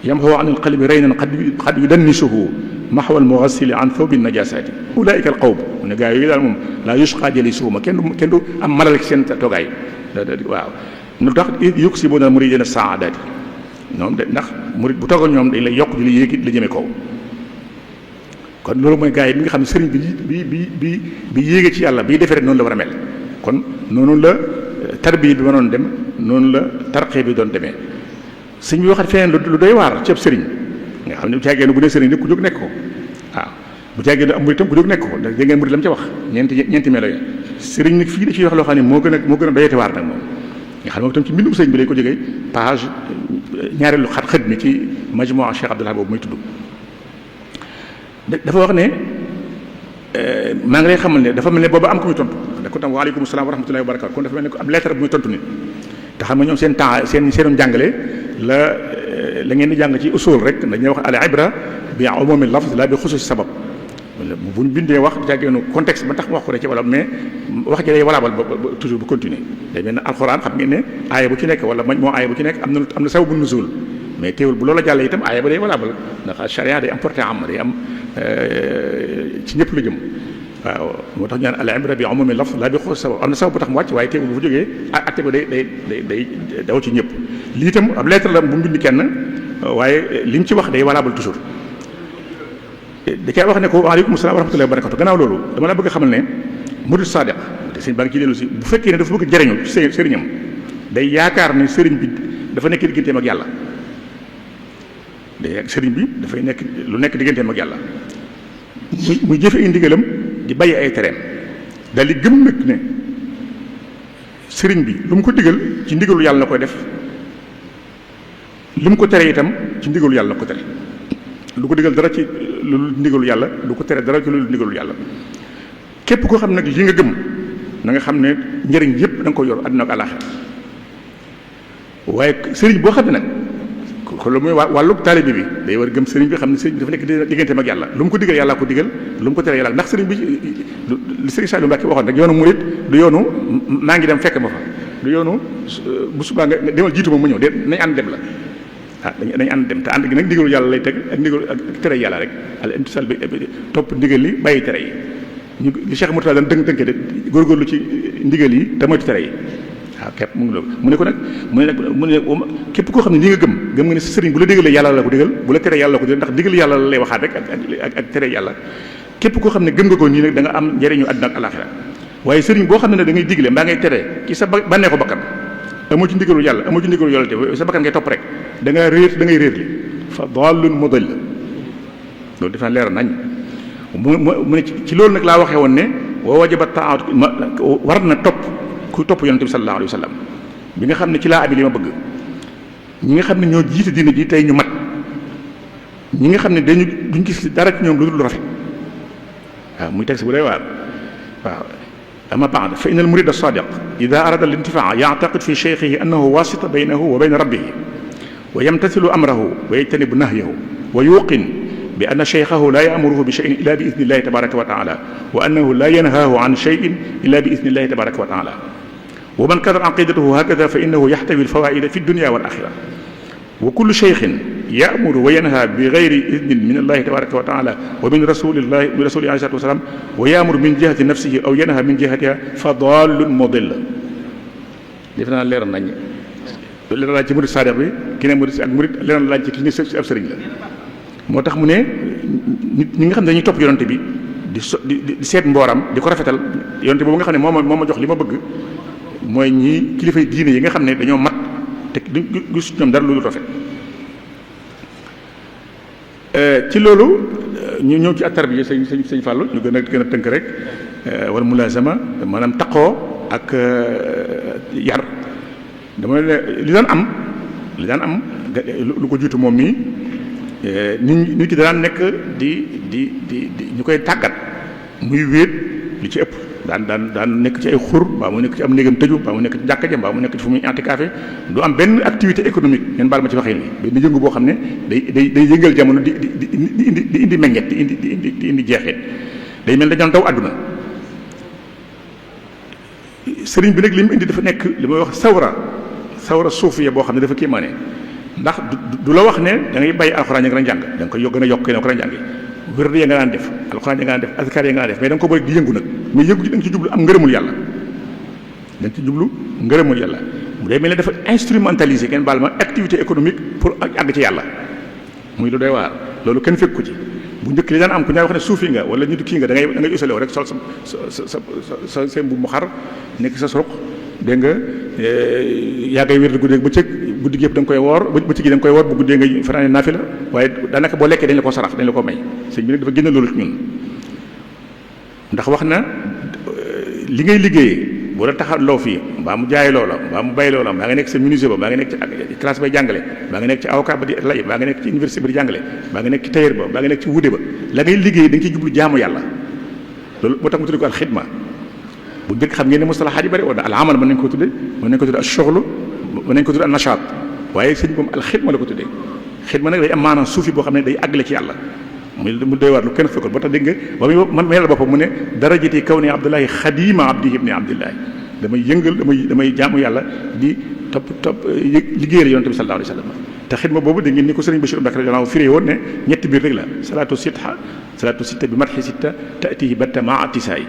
yamxu an al qalbi raynan qad yudannisuhu maxwa al mugassili an thawbi najasaati ulaika al qawm ne gaa yooyu daal moom laa yusqa jalisuhuma kenn du am malal ci seen toogaay waaw lu tax yuksibuna al muridina saadaati ñoom de ndax murid bu toogal ñoom dañ lay yokk di la yéegi la jëme kaw kon loolu mooy gaa yi bi nga xam ne sëriñ bi yéege ci yàlla bi defee rek noonu la war a mel kon noonu la tarbiya bi ma doon dem noonu la tarqee bi doon demee sëñ bi waxat feneen lu doy waar ci ab sëriñ nga xam ne caagéenu bu ne sëriñ rek ku jóg nekk ko waaw bu jàggee am murit tam bu jóg nekk ko ndax dégg ngeen murit la mu ca wax ñeenti melo yi sëriñ nag fii da ciy wax loo xam ne moo gën a doyati waar nag moom nga xam ne moom itam ci mbindum sëriñ bi lay ko jógee page ñaareelu xët mi ci majmua Cheikh Abdoul Ahad boobu muy tudd dafa wax ne maa ngi lay xamal ne dafa mel ne booba am ko muy tontu da ko tam waaleykum salaam wa rahmatullahi wa barakatu kon dafa mel ne ko ab lettre bu muy tontu nit te xam nga ñoom seen temps seenum jàngale la ngeen di jàng ci usul rek dañuy wax al ibra bi umumi lafz la bi xususi sabab buñ bindee wax jàggeenu contexte ba tax wax ko rek ci wala mais wax ji day walaabal ba toujours bu continuer day mel ne alxuraan xam ngeen ne aaya bu ci nekk wala moo aaya bu ci nekk am na sababu nuzul mais teewul bu loola jàllee itam aaya ba day walaabal ndax charia day am porté am day am ci ñëpp la jëm waaw moo tax ñu naan al ibra bi umumi lafz la bi xususi sabab am na sabab bu tax mu wàcc waaye teewul bu fa jógee acte ba day daw ci ñëpp lii itam ab lettre la bu mbind kenn waaye li mu ci wax day walaabal toujours da cay wax ne ko waaleykum salaam wa rahmatullahi wa barakatu gannaaw loolu dama la bëgg a xamal ne murid sadiq te sëñ baa ngi ci dellu si bu fekkee ne dafa bëgg a jëriñu ci sëriñam day yaakaar ne sëriñ bi dafa nekk digganteem ak yàlla sëriñ bi dafay nekk lu nekk digganteem ak yàlla muy jëfe ay ndigalam di bàyyi ay tereem daal di gëm nag ne sëriñ bi lu mu ko digal ci ndigalu yàlla la koy def lu mu ko tere itam ci ndigalu yàlla la ko tere lu ko digal dara ci lu ndigalu yàlla lu ko tere dara ci lu ndigalu yàlla képp koo xam nag li nga gëm na nga xam ne njëriñ yëpp da nga ko yor àdduna ak àllaaxira waaye sëriñ boo xam ne nag ko lu muy wàllu taalibe bi day war gëm sëriñ bi xam ne sëriñ bi dafa nekk digganteem ak yàlla lu mu ko digal yàlla ko digal lu mu ko tere yàlla ndax sëriñ bi li sëriñ Saliou Mbacké waxoon rek yoonu murit du yoonu maa ngi dem fekk ma fa du yoonu bu subaa nga demal jiitu ma mu ñëw de nañ ànd dem la dañu ànd dem te ànd gi nag ndigalu yàlla lay teg ak ndigalu ak tere yàlla rek al imtisal bi topp ndigal li bàyyi tere yi ñu li Cheikh Mourtada daan tënke de góorgóorlu ci ndigal yi te moytu tere yi waaw képp mu ngi loolu mu ne ko nag mu ne képp koo xam ne li nga gëm nga ne sa sëriñ bu la digalee yàlla la ko digal bu la tere yàlla la ko digal ndax digal yàlla la lay waxaat rek ak tere yàlla képp koo xam ne gëm nga ko nii nag da nga am njëriñu àdduna ak alaxira waaye sëriñ boo xam ne da ngay digle mbaa ngay tere ci sa bànnee ko bakkan amoo ci ndigalu yàlla amoo ci ndigalu yàlla te sa bakkan ngay topp rek da nga réer da ngay réer li fa dallun mudall loolu defe naa leer nañ mu ne ci loolu nag laa waxee woon ne wa wajaba taat war na topp ku topp yonente bi sallallahu alayhi wa sallam bi nga xam ne ci laa abi li ma bëgg ñi nga xam ne ñoo jiite diina ji tey ñu mat ñi nga xam ne duñ gis dara ci ñoom lu dul rafet waaw muy texte bu day waar waaw ama ba'd fa inna al murid as-sadiq idha arada al-intifaa ya'taqid fi shaykhihi annahu wasita baynahu wa bayna rabbih wa yamtathilu amrahu wa yajtanibu nahyahu wa yuqin bi anna shaykhahu la ya'muruhu bi shay'in illa bi idhni llahi tabaraka wa ta'ala wa annahu la yanhahu an shay'in illa bi idhni llahi tabaraka wa ta'ala wa man kanat aqidatuhu hakadha fa innahu yahtawi al-fawaa'ida fi ad-dunya wal akhirah wa kullu shaykhin ya'muru wa yanha bi ghayri idhnin min allahi tabaraka wa ta'ala wa min rasulillahi alayhi salatu wa salam wa ya'muru min jihati nafsihi aw yanha min jihatiha fa dallun mudill def naa leer nañ leer laaj ci murid sadiq bi ki ne murid ak murid leer laaj ci ki ñu ab sëriñ la moo tax mu ne nit ñi nga xam ne dañuy topp yonante bi di seet mbooram di ko rafetal yonante boobu nga xam ne moo ma jox li ma bëgg mooy ñi kilifay diine yi nga xam ne dañoo mat te du gis ñoom dara lu dul rafet ci loolu ñu ñëw ci at-tarbiya sëñ Fallou ñu gën a tënk rek wala mulazama maanaam taqoo ak yar dama li daan am lu ko jiitu moom mii nit ki daan nekk di ñu koy tàggat muy wéet li ci ëpp daan nekk ci ay xur mbaa mu nekk ci am néegam tëju mbaa mu nekk ci jàkka ja mbaa mu nekk ci fu muy antikaafe du am benn activité économique ngeen baal ma ci waxin ni benn yëngu boo xam ne day yëngal jamono di indi meññet di indi jeexeet day mel dañu daw àdduna sëriñ bi nag li mu indi dafa nekk li may wax sawra suufiya boo xam ne dafa kéemaane ndax du la wax ne da ngay bàyyi alxuraan ya nga daan jàng da nga koy gën a yokk na ko daan jàngi wér ya nga daan def alxuraan ya nga daan def azkar ya nga daan def mais da nga ko bëri di yëngu nag mais yëngu ci da nga ci jublu am ngërëmul yàlla da nga ci jublu ngërëmul yàlla mu day mel ne dafa instrumentaliser kenn baal ma activité économique pour àgg ci yàlla muy lu doy waar loolu kenn fekk ko ci bu njëkk li daan am ku ñaay wax ne suufi nga wala nitu kii nga da ngay usalew rek sol sa mbubb mu xar nekk sa suruq dégg nga yaa ngay wér guddi bëccëg guddi gi yëpp da nga koy woor bëccëg gi da nga koy woor bu guddee nga fanaane naafila waaye daanaka boo lekkee dañ la ko sarax dañ la ko may sëñ bi nag dafa génne loolu ci ñun ndax wax na li ngay liggéeyee boo la taxa loo fii mbaa mu jaay loola mbaa mu bay loola mbaa nga nekk sa menuisier ba mbaa nga nekk ci classe bay jàngale mbaa nga nekk ci avocat ba di lay mbaa nga nekk ci université ba di jàngale mbaa nga nekk ci tailleur ba mbaa nga nekk ci wude ba la ngay liggéey da nga ciy jublu jaamu yàlla loolu moo tax mu tudde ko al xidma bu njëkk xam ngeen ne mustalahaat yi bëri woon al amal mën nañ ko tudde mën nañ ko tudde al shughlu mën nañ ko tudde al nashaat waaye sëñ moom al xidma la ko tuddee xidma nag day am maanaam suufi boo xam ne day àggale ci yàlla mu doy waar lu kenn fekkul boo tax dégg nga ba muy man mayal boppam mu ne darajati kaw ni abdullahi xadima abdihi ibni abdillahi damay yëngal damay jaamu yàlla di topp liggéeyal yonente bi sallallahu alayhi wa sallam te xidma boobu da ngeen ni ko sëriñ Bachir Mbacke radiyallahu firee woon ne ñetti biir rek la salatu sitta bi matxi sitta taatihi batta maa atisaay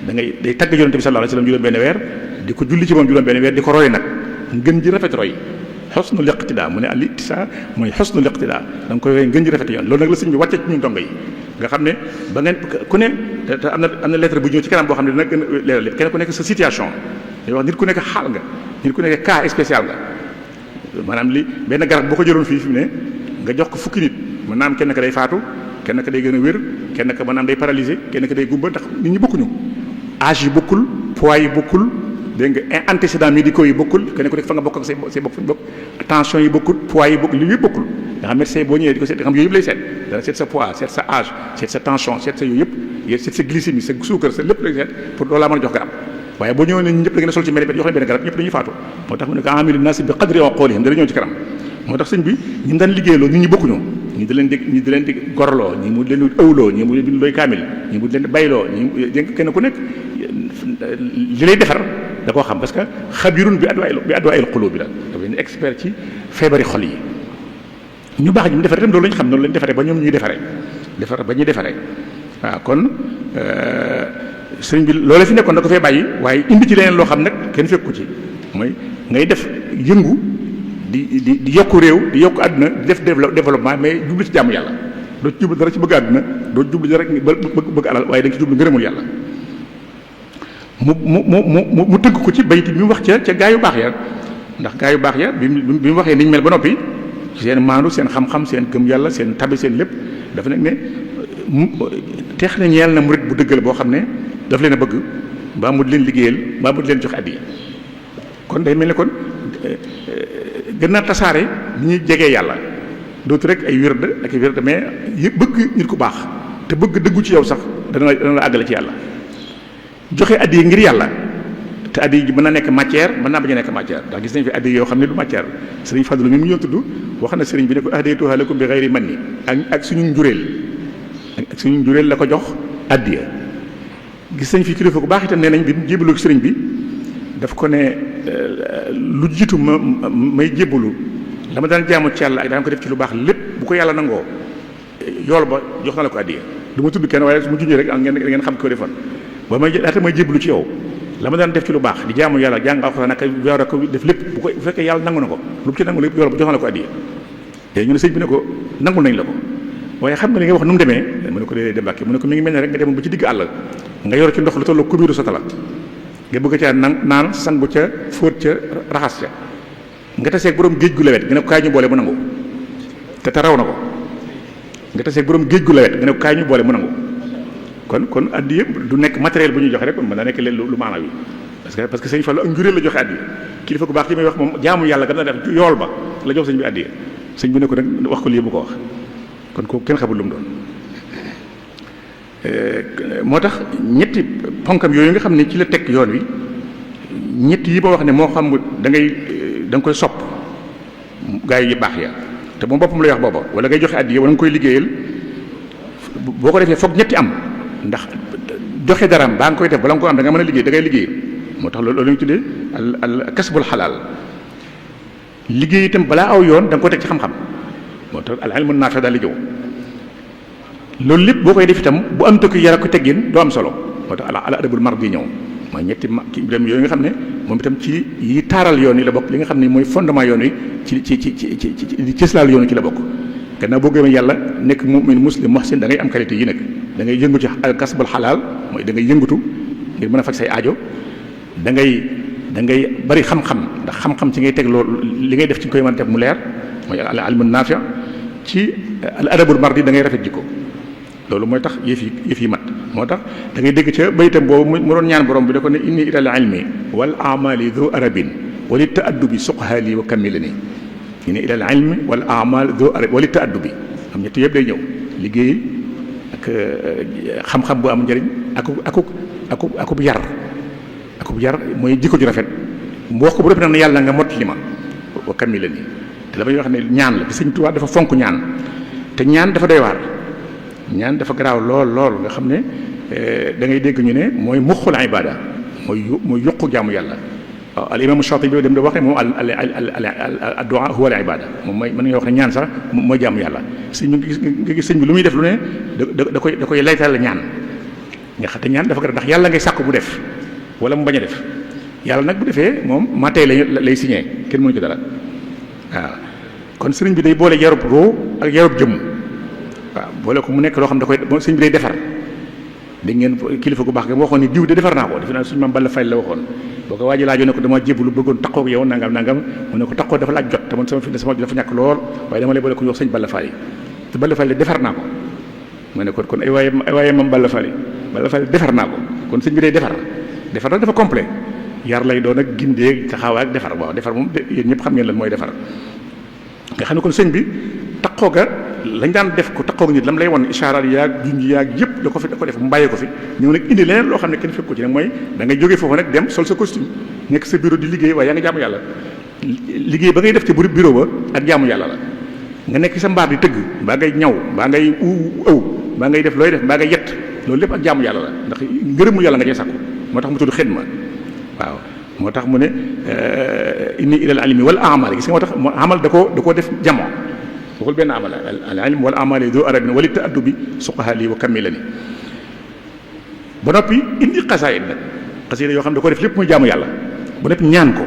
da ngay day tagg yonente bi sallallahu alayhi wa sallam juróom benn weer di ko julli ci moom juróom benn weer di ko roy nag ngën ji rafet roy xusnul iqtidaa mu ne al ittisaa mooy xusnul iqtidaa da nga koy roy ngën ji rafet yoon loolu nag la sëñ bi wàcce ci ñun dongo yi nga xam ne ba ngeen ku ne te am na lettre bu ñëw ci kanam boo xam ne dina gën a leeral kenn ku nekk sa situation day wax nit ku nekk xaal nga nit ku nekk cas spécial nga maanaam li benn garab boo ko jëloon fii fi mu ne nga jox ko fukki nit mën naa am kenn ka day faatu kenn ka day gën a wér kenn ka maanaam day paralysé kenn ka day gumba ndax nit ñi bokkuñu âge yi bokkul poids yi bokkul dégg nga antécédents médicaux yi bokkul kenn ku nekk fa nga bokk ak say bokk fuñu bokk tension yi bokkul poids yi bokkul li yëpp bokkul nga xam médecin boo ñëwee di ko seet nga xam yooyu yëpp lay seet dana seet sa poids seet sa âge seet sa tension seet sa yooyu yëpp seet sa glycémie sa suukar sa lépp lay seet pour loolu laa mën a jox garab waaye boo ñëwee ne ñëpp da ngeen a sol ci mel jox leen benn garab ñëpp dañuy faatu moo tax mu ne ko amilu naasi bi qadri aqwalihim dana ñëw ci kanam moo tax sëñ bi ñi daan liggéeyloo nit ñi bokkuñu ñi di leen di gorloo ñi mu leen di ëwloo ñi mu leen di doy kaamil ñi mu leen di bayloo ñi kenn ku nekk li lay defar da koo xam parce que xabirun bi adwaa'il quluub bi la dafa leen expert ci feebari xol yi ñu baax ñi mu defaree tam loolu lañ xam noonu lañ defaree ba ñoom ñuy defaree ba ñuy defaree waaw kon sëriñ bi loolu fi nekkoon da ko fee bàyyi waaye indi ci leneen loo xam nag kenn fekku ci mooy ngay def yëngu di yokku réew di yokku àdduna di def développement mais jublu ci jàmm yàlla doo ci jublu dara ci bëgg àdduna doo jublu dara bëgg alal waaye da nga ci jublu ngërëmul yàlla mu tëgg ko ci bayti bi mu wax ca gaa yu baax ya ndax gaa yu baax ya bi mu waxee niñ mel ba noppi seen maandu seen xam-xam seen gëm yàlla seen tabi seen lépp dafa nekk ne teex na ñeel na murit bu dëggal boo xam ne daf leen a bëgg mbaa mu di leen liggéeyal mbaa mu di leen jox addiya kon day mel ne kon gën naa tasaare ni ñuy jegee yàlla dootu rek ay wird ak ay wird mais bëgg nit ku baax te bëgg dëggu ci yow sax dana la àggale ci yàlla joxe addiya ngir yàlla te addiya ji mën na nekk matière mën naa bañ a nekk matière ndax gis nañ fi addiya yoo xam ne du matière sëriñ Fadlu mi mu ñëw tudd wax na sëriñ bi ne ko ahdaytuha lakum bi ghayri manni ak suñu njuréel la ko jox addiya gis nañ fi kilifa ku baax itam nee nañ bi mu jébaloo sëriñ bi daf ko ne lu jiitu may jébalu dama daan jaamu ci yàlla ak daan ko def ci lu baax lépp bu ko yàlla nangoo yool ba jox na la ko addiya du ma tudd kenn waaye su ma junjee rek ngeen xam ko defoon ba may laata may jébalu ci yow la ma daan def ci lu baax di jaamu yàlla jàng alxuraan ak weer ak def lépp bu fekkee yàlla nangu na ko lu mu ci nangu lépp yool ba jox na la ko addiya te ñu ne sëñ bi ne ko nangul nañ la ko waaye xam nga li nga wax nu mu demee mu ne ko dee dem Mbàkke mu ne ko mi ngi mel ne rek nga demoon ba ci digg àll nga yor ci ndox lu tolloo kubiiru satala nga bëgg caa naan sangu ca fóot ca raxas ca nga taseeg borom géej gu lewet nga ne ko kaay ñu boole mu nangu te raw na ko nga taseeg borom géej gu lewet nga ne ko kaay ñu boole mu nangu kon addi yëpp du nekk matériel bu ñuy joxe rek kon mën na nekk leen lu maanaam yi parce que sëñ Fallu ak njuréel la joxe addi kilifa gu baax li may wax moom jaamu yàlla gën a def yool ba la jox sëñ bi addi sëñ bi ne ko nag wax ko lii bu ko wax kon kooku kenn xamul lu mu doon moo tax ñetti ponkam yooyu nga xam ne ci la teg yoon wi ñetti yi ma wax ne moo xam da nga koy sopp gaa yi baax ya te moom boppam lay wax booba wala ngay joxe addiya wala nga koy liggéeyal boo ko defee foog ñetti am ndax joxe daraam baa nga koy def bala nga ko am da nga mën a liggéey da ngay liggéey moo tax loolu la ñu tuddee al kasbul xalaal liggéey itam balaa aw yoon da nga ko teg ci xam-xam moo tax al ilmu naafi daal di jëw loolu lépp boo koy def itam bu am tëkk yar ak teggin doo am solo moo tax al adabul mardi ñëw mooy ñetti ki dem yooyu nga xam ne moom itam ci yi taaral yoon yi la bokk li nga xam ne mooy fondement yoon wi ci cëslaal yoon wi ci la bokk gannaaw boo gëmee yàlla nekk mu'min muslim muhsin da ngay am qualité yi nag da ngay yëngu ci al kasbul xalaal mooy da ngay yëngatu ngir mën a faj say aajo da ngay da ngay bari xam-xam ndax xam-xam ci ngay teg loolu li ngay def ci nga koy mën a teg mu leer mooy al ilmu naafi ci al adabul mardi da ngay rafet jikko loolu mooy tax yëf yi mat moo tax da ngay dégg ca baytam boobu mu doon ñaan borom bi da ko ne inni ilal ilmi wal amali dhu arabin wali taaddubi suqhaali wa kamilani inni ilal ilmi wal amal dhu arab wali taaddubi am ñett yëpp day ñëw liggéey ak xam-xam bu am njëriñ akub yar mooy jikko ju rafet mu wax ko bu rafet nag ne yàlla nga mott li ma wa kamilani te damay wax ne ñaan la te Sëñ Tuubaa dafa fonk ñaan te ñaan dafa doy waar ñaan dafa garaaw lool nga xam ne da ngay dégg ñu ne mooy muxul ibada mooy yokku jaamu yàlla waaw al imam Shatibi dem da wax ne moom al du'a huwa al ibada moom mooy mën nga wax ne ñaan sax mooy jaamu yàlla sëñ bi nga gis sëñ bi lu muy def lu ne da koy laytal la ñaan nga xam te ñaan dafa garaaw ndax yàlla ngay sàkk bu def wala mu bañ a def yàlla nag bu defee moom ma tey lay signé kenn mënu ci dara waaw kon sëriñ bi day boole yarub roo ak yarub jëmm waaw boole ko mu nekk loo xam da koy sëñ bi day defar dégg ngeen kilifa gu baax ga mu waxoon ni diw de defar naa ko defe naa suñu maam Balla Fay la waxoon boo ko waa ji laajoon ne ko dama jébbalu bëggoon taxoo ak yow nangam mu ne ko taxoo dafa laaj jot te man sama fi sama dafa ñàkk lool waaye dama lay boole ko ñu wax sëñ Balla Fay te Balla Fay defar naa ko mu ne kon ay waaye mam Balla Fay defar naa ko kon sëñ bi day defar nag dafa complet yar lay doon ak gindee taxawaay ak defar waaw defar moom yéen ñëpp xam ngeen lan mooy defar nga xam ne kon sëñ bi taxoo ga lañ daan def ko taxoo nit lam lay won ishaaraat yaag junj yaag yëpp da ko def mu bàyyee ko fi ñëw nag indi leneen loo xam ne kenn fekk ko ci nag mooy da ngay jógee foofu nag dem sol sa costume nekk sa bureau di liggéey waaye yaa nga jaamu yàlla liggéey ba ngay def ci bureau ba ak jaamu yàlla la nga nekk sa mbaar di tëgg mbaa ngay ñaw mbaa ngay ëw mbaa ngay def looy def mbaa ngay yett loolu lépp ak jaamu yàlla la ndax ngërëmu yàlla nga cee sàkku moo tax mu tudd xidma waaw moo tax mu ne inni ilal ilmi wal amal gis nga moo tax mu amal da koo def jamo waxul benn amal al ilm wal amal do arabin wali taaddubi suqahali wa kamilani ba noppi indi xasaayid nag xasaayid yoo xam da ko def lépp muy jaamu yàlla ba noppi ñaan ko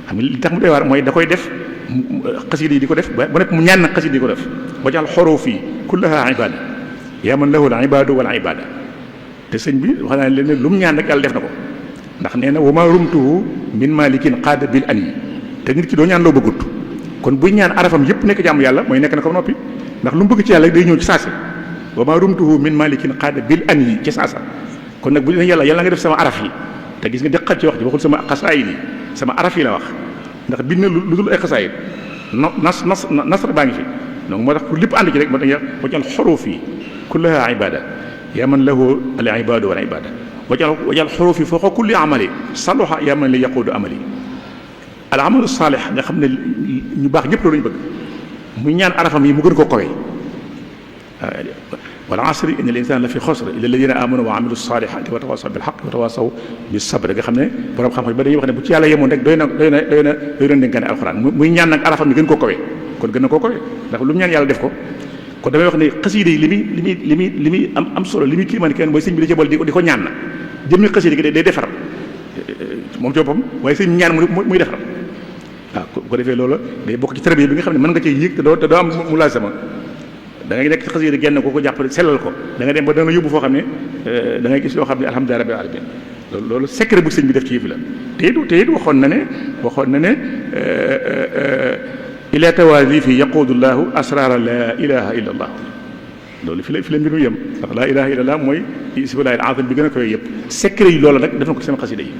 xam nga li tax mu doy waar mooy da koy def xasida yi di ko def ba noppi mu ñaan nag xasida yi di ko def wajal xurufi kullaha ibada yaa man lahu al ibadu wal ibada te sëñ bi wax naa leen ne lu mu ñaan rek yàlla def na ko ndax nee na wa ma rumtuhu min malikin qaada bil an yi te nit ki doo ñaan loo bëggut kon buy ñaan arafam yëpp nekk jàmm yàlla mooy nekk na ko noppi ndax lu mu bëgg ci yàlla day ñëw ci saasi wa ma rumtuhu min malikin qaada bil an yi ci saasa kon nag bu dee yàlla nga def sama araf yi te gis nga dëqat ci wax ji waxul sama xasaayid yi sama araf yi la wax ndax bind na lu dul ay xasaayid nasr baa ngi fi donc moo tax pour lépp ànd ci rek moo tax wajal xuruf yi kullaha ibada yaa man lahu al ibadu wal ibada wajal xuruf yi foofa kulli amali saluha yaa man li yaquudu amali al amalu saalih nga xam ne ñu baax ñëpp loolu ñu bëgg muy ñaan arafam yi mu gën koo kawe wal asri inna al insana la fi xusr illa alladina amanu wa amilu salihati wa tawasaw bil haqq wa tawasaw bis sabr nga xam ne borom xam-xam ba dañuy wax ne bu ci yàlla yemoon rek doy na dénkaane alxuraan muy ñaan nag arafam yi gën koo kawe kon gën na koo kawe ndax lu mu ñaan yàlla def ko kon damay wax ne xasida yi li muy am solo li muy kiimaan kenn mooy sëñ bi da cebal di ko ñaan na jëmmi xasida gi day defar moom ci boppam waaye sëñ ñaan muy defar waaw ko defee loolu day bokk ci tarbiya bi nga xam ne mën nga cee yéeg te doo am mu laasama da ngay nekk ci xasida genn ko jàpp sellal ko da nga dem ba dana yóbbu foo xam ne da ngay gis yoo xam ne alhamdulilah rabbil alamin loolu secret bu sëñ bi def ci yëf la te it waxoon na ne ila tawazifi yaquudu llahu asrara la ilaha illa allah loolu fi la mbir mu yem ndax la ilaha illa allah mooy isbillahi al-azim bi gën a koy yëpp secret yi loolu nag def na ko seen xasida yi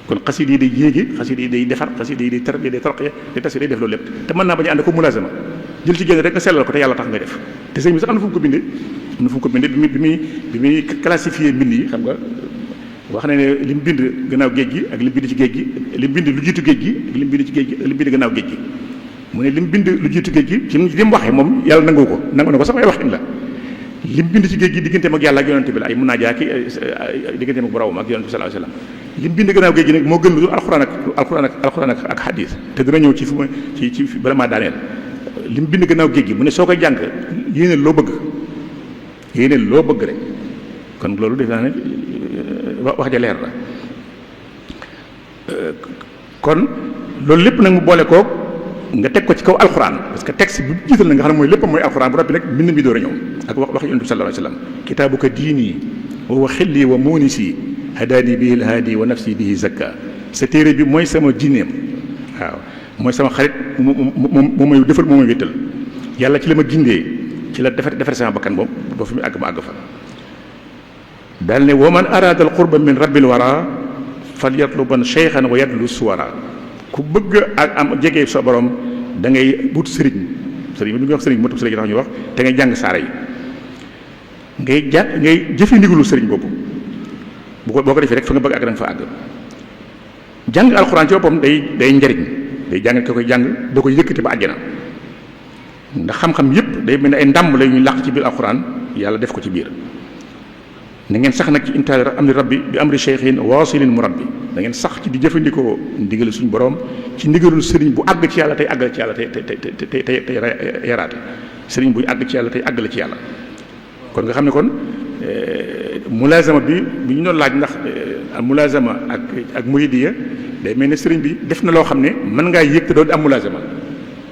kon xasida yi day yéege xasida yi day defar xasida yi day tarbiya day tarqiya day tas day def loolu lépp te mën naa bañ a ànd ko mulazama jël ci génn rek nga sellal ko te yàlla tax ngay def te sëñ bi sax am na fu mu ko bindee bi muy classifié mbind yi xam nga wax na ne li mu bind gannaaw géej gi ak li mu bind ci géej gi li mu bind lu jiitu géej gi ak li mu bind ci géej gi ak li mu bind gannaaw géej gi mu ne li mu bind lu jiitu géej gi ci li mu waxee moom yàlla nangu na ko sax ay waxin la li mu bind ci géej gi digganteem ak yàlla ak yonente bi la ay munaaja ki digganteem ak boromam ak yonente bi sallallahu alayhi wasallam li mu bind gannaaw géej gi nag moo gën lu dul alxuraan ak hadis te dina ñëw ci fu ma ci bala maa daaneel li mu bind gannaaw géej gi mu ne soo koy jàng yéene loo bëgg rek kon loolu def naa ne wax ja leer la kon loolu lépp nag mu boole koog nga teg ko ci kaw alxuraan parce que texte bi jiital na nga xam ne mooy lépp mooy alxuraan bu noppi nag mbind mi door a ñëw ak wax yonent bi sallallahu alayhi wasallam kitaabuka diini wa huwa xilli wa muunisi hadaani bihi alhaadi wa nafsi bihi zakka sa téere bi mooy sama jinneem waaw mooy sama xarit moo may defal moo may wéttal yàlla ci la ma gindee ci la defar sama bakkan boobu ba fi mu àgg ma àgg fa daal ne wa man araada al qurba min rabbil wara fal yatluban cheykhan wa yatlu suwara ku bëgg ak am jege sa borom da ngay wut sëriñ bi ñu wax sëriñ bi moo tax sëriñ tax ñu wax te ngay jàng saara yi ngay jëfe ndigalu sëriñ boobu boo ko defee rek fa nga bëgg ak da nga fa àgg jàng alxuraan ci boppam day njariñ day jàng ko koy jàng doo ko yëkkati ba àjjana ndax xam-xam yépp day mel ne ay ndàmb la ñuy làq ci biir alxuraan yàlla def ko ci biir na ngeen sax nag ci imtisaal amri rabbi bi amri cheikhin waasilin murabbi da ngeen sax ci di jëfandikoo ndigal suñu borom ci ndigalul sëriñ bu àgg ci yàlla tey àggal ci yàlla tey yaraate sëriñ buy àgg ci yàlla tey àggale ci yàlla kon nga xam ne kon mulazama bi ñu doon laaj ndax mulazama ak muridiya day mel ne sëriñ bi def na loo xam ne mën ngaa yëg te doon am mulazama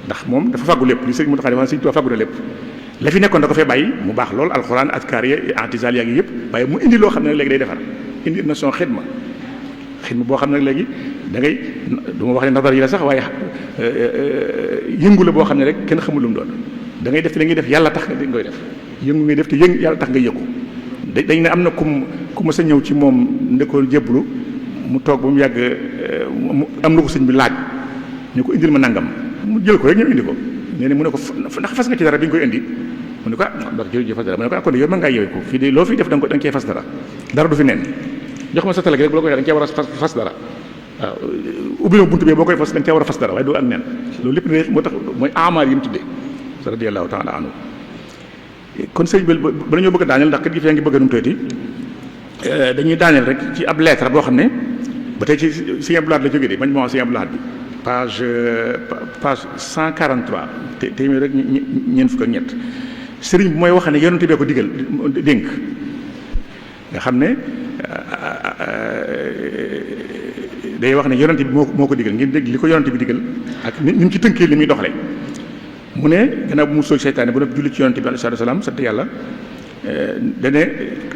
ndax moom dafa fàggu lépp li sëriñ Mountakha wax sëriñ Tuubaa fàggu na lépp la fi nekkoon da ko fee bàyyi mu baax lool alxuraan azkaar yi i'tizaal yaa ngi yëpp waaye mu indi loo xam ne nag léegi day defar indi nation xidma boo xam ne nag léegi da ngay du ma wax ne nadar yi la sax waaye yëngu la boo xam ne rek kenn xamul lu mu doon da ngay def te la ngay def yàlla tax nga koy def yëngu ngay def te yàlla tax nga yëngu dañ ne am na ku ma sa ñëw ci moom ndekkoon jébbalu mu toog ba mu yàgg mu am na ko sëñ bi laaj ñu ko indil ma nangam mu jël ko rek ñëw indi ko nee na mu ne ko ndax fas nga ci dara bi nga koy indi mu ne ko ndax jërëjëf fas dara mu ne ko kon yow mën ngaa yeewee ko fii de loo fiy def da nga cee fas dara du fi nen jox ma sa tala gi rek bu la ko waxee da nga cee war a fas dara waaw ubbi ma buntu bi boo koy fas da nga cee war a fas dara waaye doo ak nen loolu lépp ne moo tax mooy amaar yi mu tuddee radiyallahu ta'ala anhu kon sëñ bi ba la ñoo bëgg a daaneel ndax kër gi fee ngi bëgg a num toyti dañuy daaneel rek ci ab lettre boo xam ne ba tey ci Sëñ Abdou Lahad la jógee de bañ moo Sëñ Abdou Lahad bi page 143 téeméer rek ñeent fukk ak ñett sëriñ bi mooy wax ne yonent bee ko digal dénk nga xam ne day wax ne yonent bi moo ko digal ngeen dégg li ko yonent bi digal ak ni mu ci tënkee li muy doxale mu ne gannaaw bu mu sooy seytaane bu def julli ci yonent bi alayhi salaam sant yàlla dane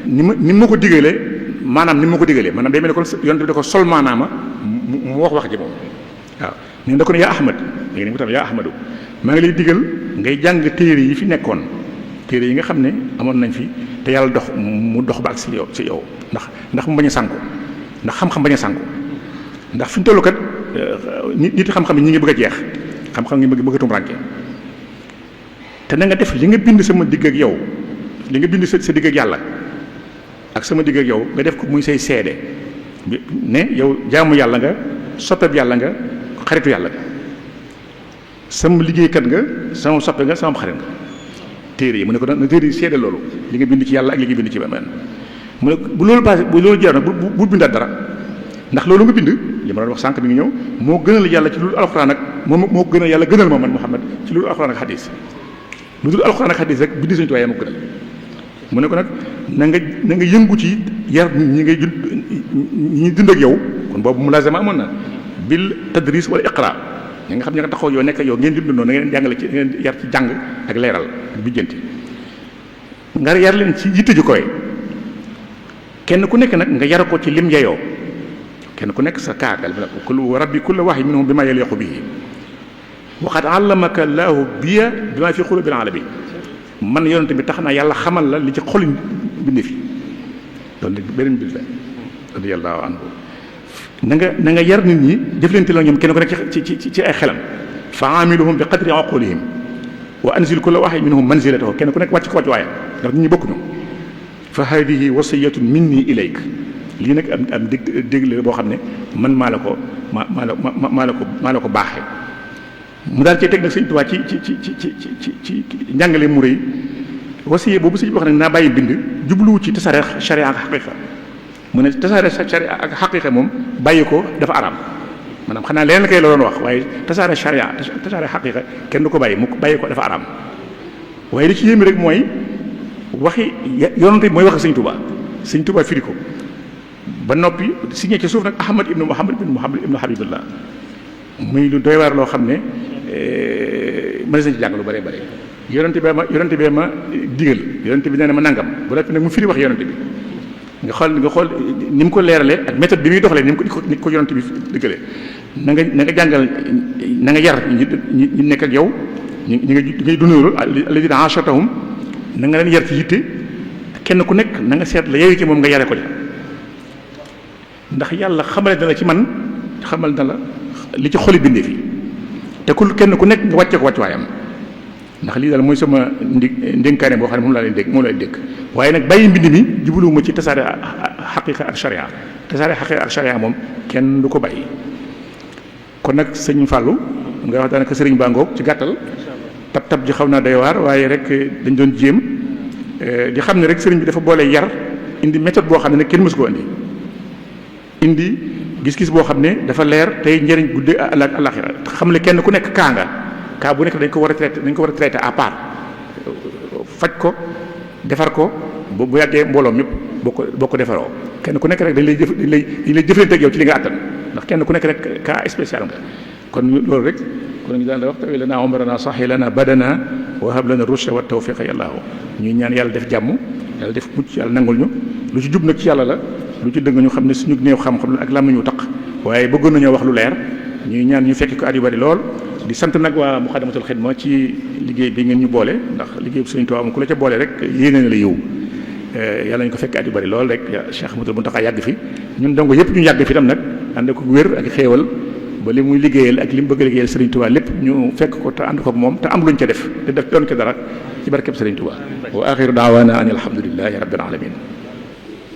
ni ma ko digalee maanaam ni ma ko digalee maanaam day mel ne kon yonent bi da ko sol maanaama mu wax ji moom waaw ne da ko ne yaa Ahmad léegi mu tam yaa Ahmadu maa ngi lay digal ngay jàng téere yi fi nekkoon téere yi nga xam ne amoon nañ fi te yàlla mu dox ba ak si yow ndax mu bañ a sànku ndax xam-xam bañ a sànku ndax fi ñu tollu kat nit xam-xam yi ñi ngi bëgg a jeex xam-xam ngi bëgg a tumranke te na nga def li nga bind sama digg ak yow li nga bind sa digg ak yàlla ak sama digg ak yow nga def ko muy say seede ne yow jaamu yàlla nga soppeeb yàlla nga xaritu yàlla nga sama liggéeykat nga sama soppe nga sama xarit nga téere yi mu ne ko nag téere yi seede loolu li nga bind ci yàlla ak li nga bind ci benn mu ne bu loolu passé bu loolu jeex na bu bindaat dara ndax loolu nga bind li ma doon wax sànq mi ngi ñëw moo gënal yàlla ci loolu alxuraan ak moo gënal yàlla gënal ma man Muhammad ci loolu alxuraan ak xadis lu dul alxuraan ak xadis rek bind Sëñ Tuubaa moo gënal mu ne ko nag na nga yëngu ci yar ñi ngay ñi dund ak yow kon boobu mulazama amoon na bil tadris wala iqra ñi nga xam ne nga taxaw yow nekk ak yow ngeen dund noonu na ngeen jàngale ci ngeen yar ci jàng ak leeral ak bijjanti nga yar leen ci yitte ju koy kenn ku nekk nag nga yar ko ci lim yeyoo kenn ku nekk sa kaagal bi nag kullu rabbi kullu wahid minhum bima yaliqu bihi wa qad allamaka allahu biya bima fi qulubil alamin man yonent bi tax naa yàlla xamal la li ci xol bindi fi loolu beneen mbir la radiyallahu anhu na nga yar nit ñi jëflante la ñoom kenn ku nekk ci ay xelam fa amiluhum bi qadri aqulihim wa anzil kulla wahid minhum manzilatahu kenn ku nekk wàcc ko wàcc waaye ndax nit ñi bokkuñu fa hadihi wasiyatun minni ilayk lii nag am dégg la boo xam ne man maa la ko baaxee mu daal cee teg nag Sëñ Tuubaa ci njàngale mu rëy wasiye boobu sëñ bi wax nag naa bàyyi bind jubluwu ci tasaare sharia ak xaqiqa mu ne tasaare sharia ak xaqiqa moom bàyyi ko dafa araam maanaam xanaa leneen kay la doon wax waaye tasaare sharia tasaare xaqiqa kenn du ko bàyyi mu bàyyi ko dafa araam waaye li ci yéemi rek mooy waxi yonante mooy wax Sëñ Tuubaa Sëñ Tuubaa firi ko ba noppi signé ci suuf nag Ahmad ibnu Muhammad ibnu Habibillah muy lu doy waar loo xam ne mën nañ ci jàng lu bëree bëri yonente bee ma digal yonente bi nee na ma nangam bu noppi nag mu firi wax yonente bi nga xool ni mu ko leeralee ak méthode bi muy doxalee ni ko yonent bi dëggalee na nga jàngal na nga yar ñi nekk ak yow ñi ngay dundal alladina ashatahum na nga leen yar ci yitte kenn ku nekk na nga seet la yeewu ci moom nga yare ko ja ndax yàlla xamale na la ci man xamal na la li ci xoli bindee fi te kenn ku nekk nga wàcce ko wàccuwaayam ndax lii daal mooy sama ndénkaane boo xam ne moom laa leen dégg moom laa leen dégg waaye nag bàyyi mbind mi jubluwuma ci tasaare xaqiqa ak sharia tasaare xaqiqa ak sharia moom kenn du ko bàyyi. kon nag sëñ Fallou nga wax daanaka sëriñ baa ngoog ci gàttal tab ji xaw naa doy waar waaye rek dañ doon jéem di xam ne rek sëriñ bi dafa boole yar indi méthode boo xam ne nag kenn mësu ko indi gis-gis boo xam ne dafa leer tey njëriñ guddee àllaxira xam ne kenn ku nekk kaa bu nekk dañ ko war a traité à part faj ko defar ko bu yàggee mbooloo mépp boo ko defaroo kenn ku nekk rek dañ lay jëflante ak yow ci li nga àttan ndax kenn ku nekk rek cas spécial nga kon loolu rek kon ñu daan la wax tawi lana umrana sahi lana badana wa hab lana rushda wa tawfiqa yàllaahu ñuy ñaan yàlla def jàmm yàlla def mucc yàlla nangul ñu lu ci jub nag ci yàlla la lu ci dëgg ñu xam ne suñu néew xam-xam ak làmmiñ ñu taq waaye bëggoon nañoo wax lu leer ñuy ñaan ñu fekk ko at yu bari lool di sant nag waa Muxaddamatul Xidma ci liggéey bi ngeen ñu boole ndax liggéey bu Sëriñ Tuubaa ku la ca boole rek yéene na la yow yàlla ñu ko fekk at yu bari lool rek Cheikh Ahmadul Muntaxa yàgg fi ñun dongo yëpp ñu yàgg fi tam nag ànd ko wér ak xéewal ba li muy liggéeyal ak li mu bëgg a liggéeyal Sëriñ Tuubaa lépp ñu fekk ko te ànd ko moom te am luñ ca def te def doon ko dara ci barkeb Sëriñ Tuubaa wa axiru daawaana an alhamdulillahi rabbil alamin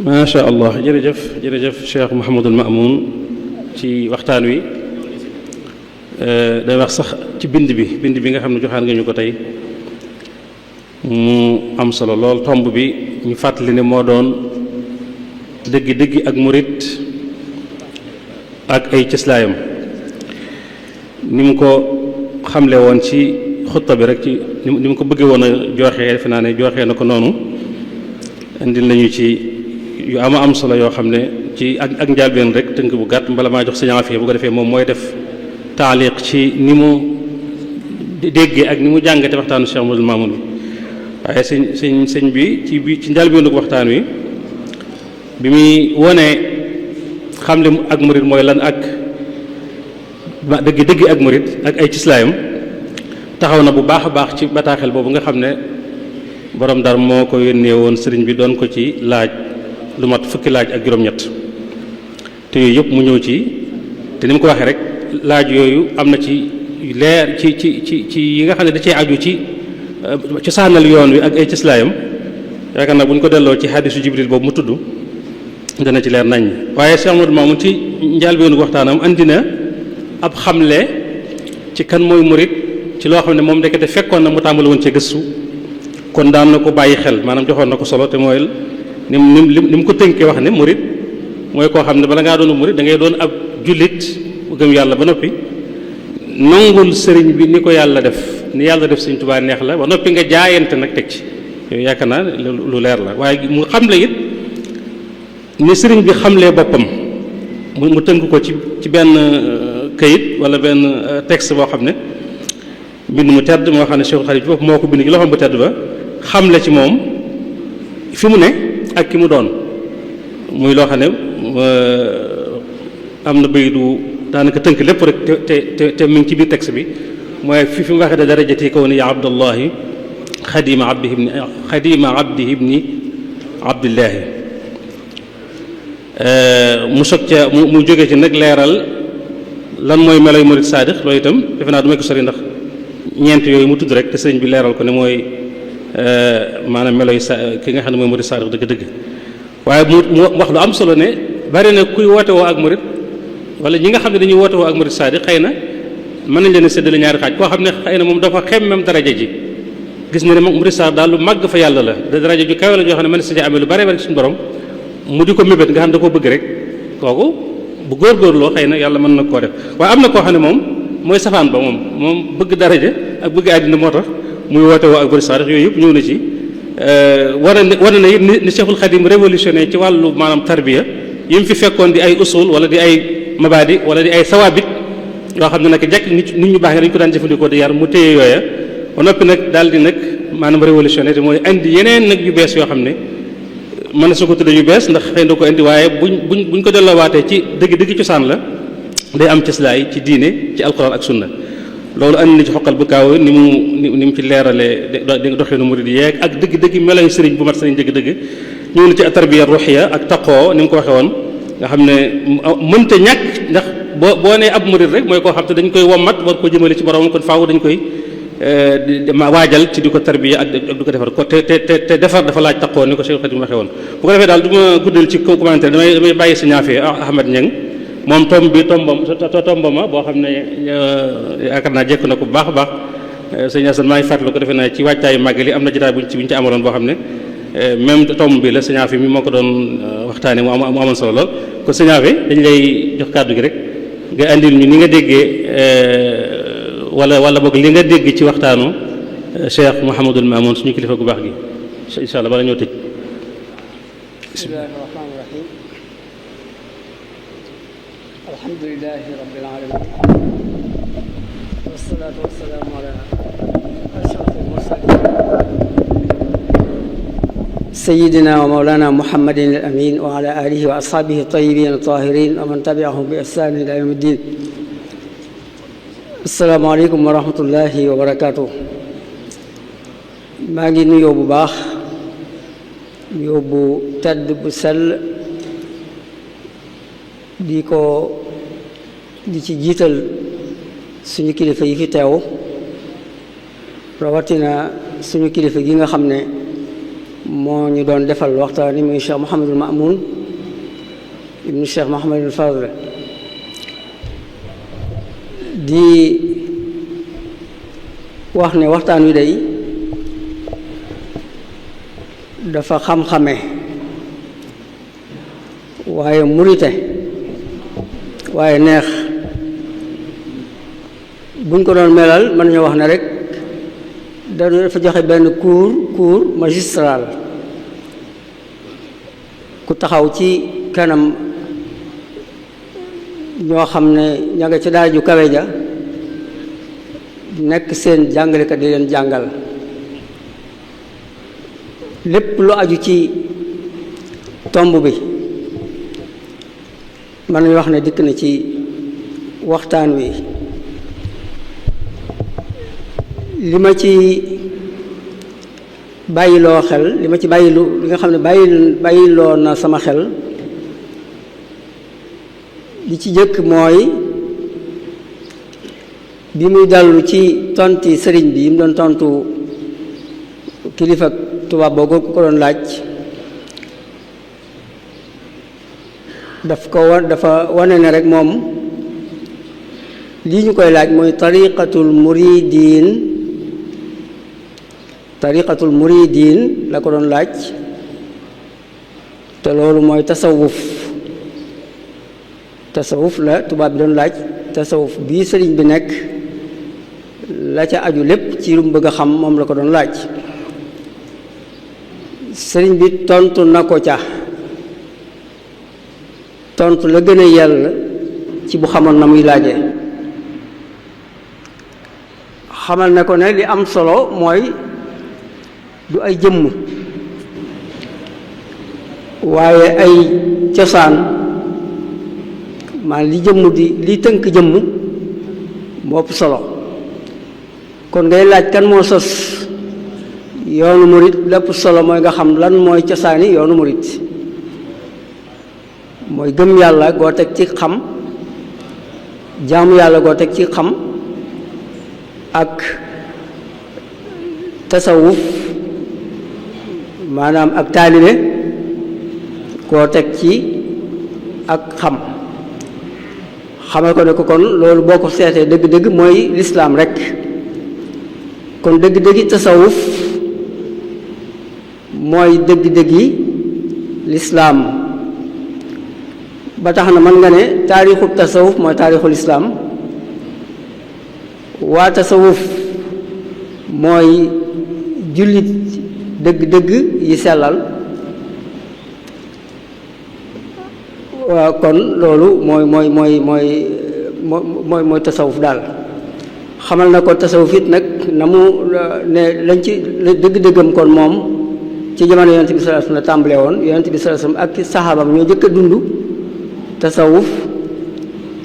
macha allah jërëjëf Cheikh Mouhamadul Mamoun ci waxtaan wi day wax sax ci bind bi nga xam ne joxaan nga ñu ko tey mu am solo lool tomb bi ñu fàttali ne moo doon dëgg ak murit ak ay cëslaayam ni mu ko xamle woon ci xutta bi rek ci ni mu ko bëggee woon a jooxee defe naa ne jooxee na ko noonu indil nañu ci yu am solo yoo xam ne ci ak njàlbeen rek tënk bu gàtt mbala maa jox sëñ Afia bu ko defee moom mooy def taaliq ci ni mu déggee ak ni mu jàngate waxtaanu Cheikh Mouhamadoul Mamoun bi waaye sëñ bi ci njàlbeenu waxtaan wi bi muy wonee xamle ak murit mooy lan ak dëgg ak murit ak ay cislaayam taxaw na bu baax a baax ci bataaxel boobu nga xam ne borom Ndar moo ko yónnee woon sëriñ bi doon ko ci laaj lu mat fukki laaj ak juróom-ñett te yooyu yëpp mu ñëw ci te ni mu ko waxee rek laaj yooyu am na ci leer ci yi nga xam ne da cee aju ci cosaanal yoon wi ak ay cëslaayam yaakaar naa bu ñu ko delloo ci hadisu Jibril boobu mu tudd dana ci leer nañ waaye Cheikh Mouhamadoul Mamoun ci njëlbéenu waxtaanam andi na ab xamle ci kan mooy murit ci loo xam ne moom ndekete fekkoon na mu tàmbali woon ci gëstu kon daan na ko bàyyi xel maanaam joxoon na ko solo te mooy ni mu ko tënkee wax ne murit mooy koo xam ne bala ngaa doon murit da ngay doon ab jullit bu gëm yàlla ba noppi nangul sëriñ bi ni ko yàlla def ni yàlla def Sëriñ Tuubaa neex la ba noppi nga jaayante nag teg ci yooyu yaakaar naa lu leer la waaye mu xamle it ni sëriñ bi xamlee boppam mu tënk ko ci benn kayit wala benn texte boo xam ne mbind mu tedd moo xam ne Cheikhul Khadim foofu moo ko bind ci loxoom bu tedd ba xamle ci moom fi mu ne ak ki mu doon muy loo xam ne am na bayit du daanaka tënk lépp rek te mi ngi ci biir texte bi mooy fi mu waxee da darajati kaw ni ya abdallahi xadima abdihi ibni abdillahi mu soog ca mu jóge ci nag leeral lan mooy meloy murid saadix loolu itam defe naa du may ko sori ndax ñeent yooyu mu tudd rek te sëriñ bi leeral ko ne mooy maanaam meloy ki nga xam ne mooy murid saadix dëgg-dëgg waaye mu wax lu am solo ne bari na kuy woote woo ak murid wala ñi nga xam ne dañuy woote woo ak murid saadix xëy na mën nañ leen a séddale ñaari xaaj koo xam ne xëy na moom dafa xemmem daraja ji gis na ne moom murid saadix daal lu màgg fa yàlla la daraja ju kawe la joo xam ne mën na si amee lu bare bari suñu borom mu di ko mébét nga xam ne da koo bëgg rek kooku bu góorgóorloo xëy na yàlla mën na koo def waaye am na koo xam ne moom mooy safaan ba moom bëgg daraja ak bëgg àddina moo tax muy woote woo ak murid saadix yooyu yëpp ñëw na ci wane na it ni Cheikhul Khadim révolutionné ci wàllu maanaam tarbiya yi mu fi fekkoon di ay usul wala di ay mabadi wala di ay sawaabit yoo xam ne nag jekk nit ñu baax dañu ko daan jëfandikoo di yar mu téye yooya ba noppi nag daal di nag maanaam révolutionné te mooy andi yeneen nag yu bees yoo xam ne mën na su ko tuddee yu bees ndax xëy na ko indi waaye buñ ko delloowaatee ci dëgg cosaan la day am cëslaay ci diine ci alquran ak sunna loolu andi na ci xoqal bu kaaw ni mu ci leeralee doxinu murid yeeg ak dëgg meloy sëriñ bu mat sëriñ dëgg ñëw na ci tarbiya ruhiya ak taqoo ni mu ko waxee woon nga xam ne mënta ñàkk ndax boo nee ab murid rek mooy koo xam te dañ koy wommat war ko jëmale ci borom kon faaw dañ koy waajal ci di ko tarbiya ak di ko defar ko te defar dafa laaj taqoo ni ko Cheikh Khadim waxee woon bu ko defee daal du ma guddal ci commentaire damay bàyyi sa ñaafee Ahmad Niang moom tombama boo xam ne yaakaar naa jekk na ko bu baax a baax sëñ Assane maa ngi fàttali ko defe naa ci waajtaayu màggal yi am na jotaay buñ ci amaloon boo xam ne même tomb bi la sëñ Afi mi moo ko doon waxtaane mu amoon solo lool kon sëñ Afi dañ lay jox kàddu gi rek nga andil ñu ni nga déggee wala boog li nga dégg ci waxtaanu Cheikh Mouhamadul Mamoun suñu kilifa gu baax gi incha allah bala ñoo tëj. bismillahi rahmaani rahim alhamdulilahi rabbil alamin wasalaatu wasalaamu ala ashrafil mursalin sayidina wa mawlana muhammadin al amin wa ala alihi wa ashabihi tayyibin tahirin wa man tabi'ahum bi ihsan ila yawmi ddin. asalaamaaleykum wa rahmatullahi wa barakaatu. maa ngi nuyoo bu baax nuyoo bu tedd bu sell di ci jiital suñu kilifa yi fi teew rawatina suñu kilifa gi nga xam ne moo ñu doon defal waxtaan ni muy Cheikh Mouhamadul Mamoun ibnu Cheikh Mouhamadul Fadl di wax ne waxtaan wi day dafa xam-xame waaye murite waaye neex buñ ko doon melal mën nañu wax ne rek dafa joxe benn cours magistral ku taxaw ci kanam ñoo xam ne ña nga ci daara ju kawe ja nekk seen jàngalekat di leen jàngal lépp lu aju ci tomb bi mën nañu wax ne dikk na ci waxtaan wi li ma ci bàyyiloo xel li nga xam ne bàyyiloo na sama xel li ci jëkk mooy bi muy dallu ci tonti sëriñ bi yi mu doon tontu kilifa tubaab boobu ku ko doon laaj dafa wane ne rek moom lii ñu koy laaj mooy tariqatul muridin la ko doon laaj te loolu mooy tasawuf la tubaab bi doon laaj tasawuf bii sëriñ bi nekk la ca aju lépp ci lu mu bëgg a xam moom la ko doon laaj sëriñ bi tontu na ko ca tontu la gën a yell ci bu xamoon na muy laajee xamal ne ko ne li am solo mooy du ay jëmm waaye ay cosaan maanaam li tënk jëmm moo ëpp solo kon ngay laaj kan moo sos yoonu murit lépp solo mooy nga xam lan mooy cosaani yoonu murit mooy gëm yàlla goo teg ci xam jaamu yàlla goo teg ci xam ak tasawuf maanaam ak taalibe goo teg ci ak xamal ko ne ko kon loolu boo ko seetee dëgg-dëgg mooy lislaam rekk kon dëgg-dëggi tasawuf mooy dëgg-dëggi lislaam ba tax na mën nga ne taarixu tasawuf mooy taarixu lislaam waa tasawuf mooy jullit dëgg-dëgg yi sellal waaw kon loolu mooy tasawuf daal xamal na ko tasawuf it nag na mu ne lañ ci dëgg-dëggam kon moom ci jamono yonent bi sallallahu alayhi wasallam la tàmbalee woon yonent bi sallallahu alayhi wasallam ak saxaabam ñoo jëkk a dund tasawuf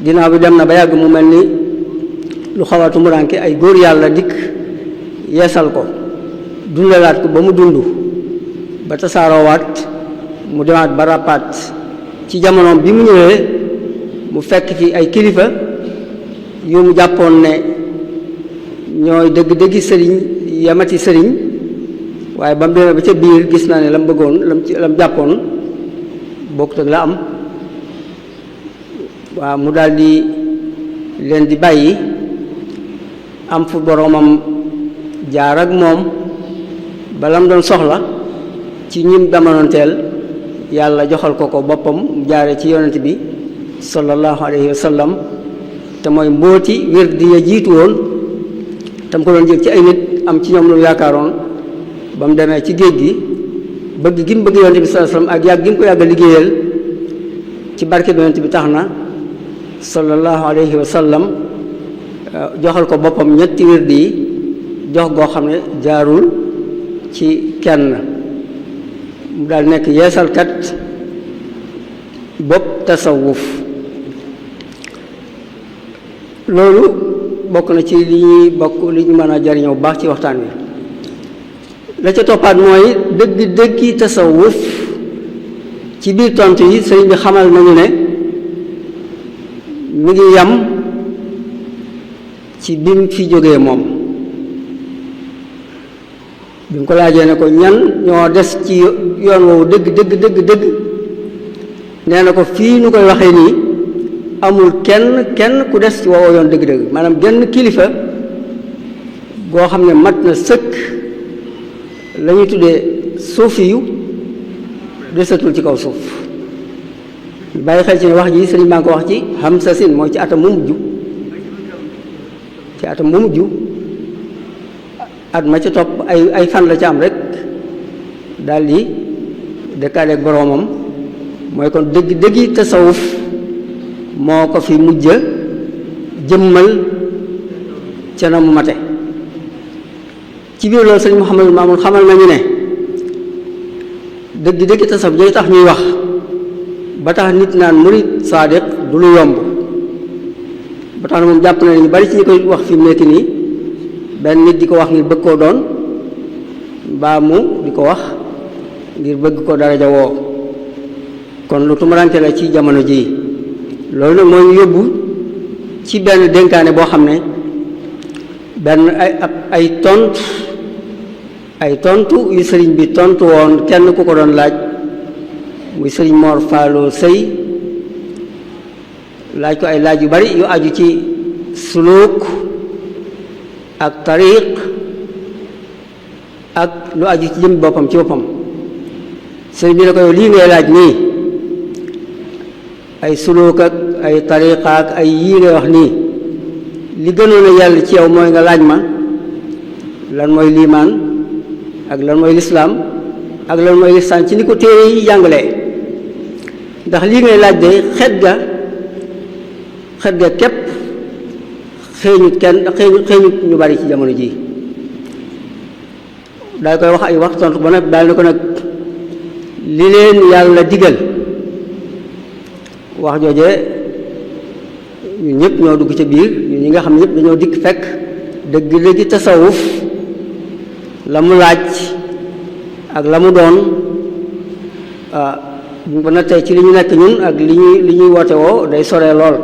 ginnaaw bi dem na ba yàgg mu mel ni lu xaw a tumuraanke ay góor yàlla dikk yeesal ko dundalaat ko ba mu dund ba tasaaroowaat mu demaat ba ràppaat ci jamonoom bi mu ñëwee mu fekk fi ay kilifa yu mu jàppoon ne ñooy dëgg-dëggi sëriñ yamati sëriñ waaye ba mu demee ba ca biir gis naa ne la mu bëggoon la mu jàppoon bokkut ak la am waaw mu daal di leen di bàyyi am fu boroomam jaar ak moom ba la mu doon soxla ci ñim jamonoonteel yàlla joxal ko boppam mu jaare ci yonent bi sallallahu alayhi wa sallam te mooy mbóoti wér di ya jiitu woon tam ko doon jël ci ay nit am ci ñoom lu yaakaaroon ba mu demee ci géej gi bëgg gi mu bëgg yonent bi sallallahu alayhi wa sallam ak yàgg gi mu ko yàgg a liggéeyal ci barke bi yonent bi tax na sallallahu alayhi wa sallam joxal ko boppam ñetti wér di jox goo xam ne jaarul ci kenn mu daal nekk yeesalkat bopp tasawuf loolu bokk na ci li ñu mën a jariñoo bu baax ci waxtaan wi la ca toppaat mooy dëggi tasawuf ci biir tontu yi sëriñ bi xamal nañu ne mi ngi yam ci bi mu fi jógee moom bi mu ko laajee ne ko ñan ñoo des ci yoon woowu dëgg nee na ko fii nu koy waxee nii amul kenn ku des ci woowu yoon dëgg-dëgg maanaam genn kilifa goo xam ne mat na sëkk la ñuy tuddee suufi yu desatul ci kaw suuf bàyyi xel ci ne wax ji sëriñ maa ngi ko wax ci Hamsa Sin mooy ci atam mu mujj at ma ca topp ay fan la ca am rek daal di dëkkaaleeg boroomam mooy kon dëggi tasawuf moo ko fi mujj jëmmal ca na mu mate ci biir loolu sëriñ Mouhamadou Mamoun xamal nañu ne dëggi tasawuf jooy tax ñuy wax ba tax nit naan murid saadiq du lu yomb ba tax na moom jàpp na ne ñu bari ci ñi koy wax fi mu nekk nii benn nit di ko wax ngir bëgg koo doon mbaa mu di ko wax ngir bëgg ko daraja woo kon lu tumurante la ci jamono ji loolu nag moo ñu yóbbu ci benn dénkaane boo xam ne benn ay tontu yu sëriñ bi tontu woon kenn ku ko doon laaj muy sëriñ Mor Fallou Sey laaj ko ay laaj yu bari yu aju ci suluk ak tariq ak lu aju ci jëm boppam ci boppam sëriñ bi ne ko yow lii ngay laaj nii ay suluk ak ay tariqa ak ay yii ngay wax nii li gënoon a yàlla ci yow mooy nga laaj ma lan mooy liimaan ak lan mooy lislaam ak lan mooy lisaan ci ni ko téere yi jàngalee ndax lii ngay laaj de xet ga képp xeeñut ñu bari ci jamono ji daal koy wax ay wax tontu ba nag daal ne ko nag li leen yàlla digal wax jooje ñun ñëpp ñoo dugg ca biir ñun ñi nga xam ne ñëpp dañoo dikk fekk dëgg tasawuf la mu laaj ak la mu doon bu ko nattee ci li ñu nekk ñun ak li ñuy woote woo day soree lool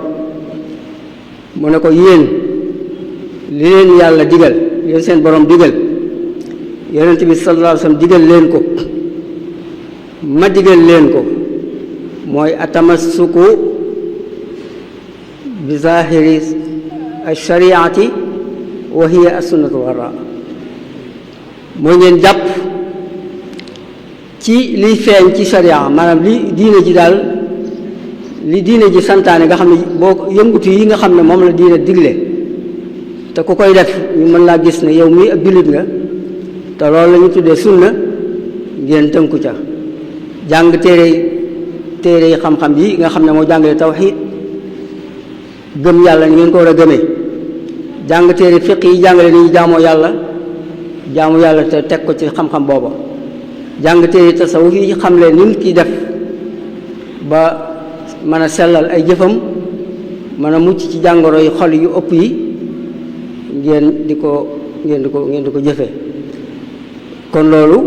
mu ne ko yéen li leen yàlla digal yéen seen borom digal yonent bi sallallahu alayhi wasallam digal leen ko ma digal leen ko mooy atamassuku bi zahiri ash-shari'ati wa hiya as-sunnatu warra mooy ngeen jàpp ci liy feeñ ci sharia maanaam li diine ji daal li diine ji santaane nga xam ne boo yëngutu yi nga xam ne moom la diine digle te ku koy def ñu mën laa gis ne yow mii ab jullit nga te loolu la ñu tuddee sunna ngeen tënku ca jàng téere yi xam-xam yi nga xam ne moo jàngale tawxiid gëm yàlla ni ngeen ko war a gëmee jàng téere fiq yi jàngale ni ñu jaamoo yàlla te teg ko ci xam-xam booba jàng téere tasawuf yi xamle ni nit ki def ba mën a sellal ay jëfam mën a mucc ci jàngoro yi xol yu ëpp yi ngeen di ko jëfe kon loolu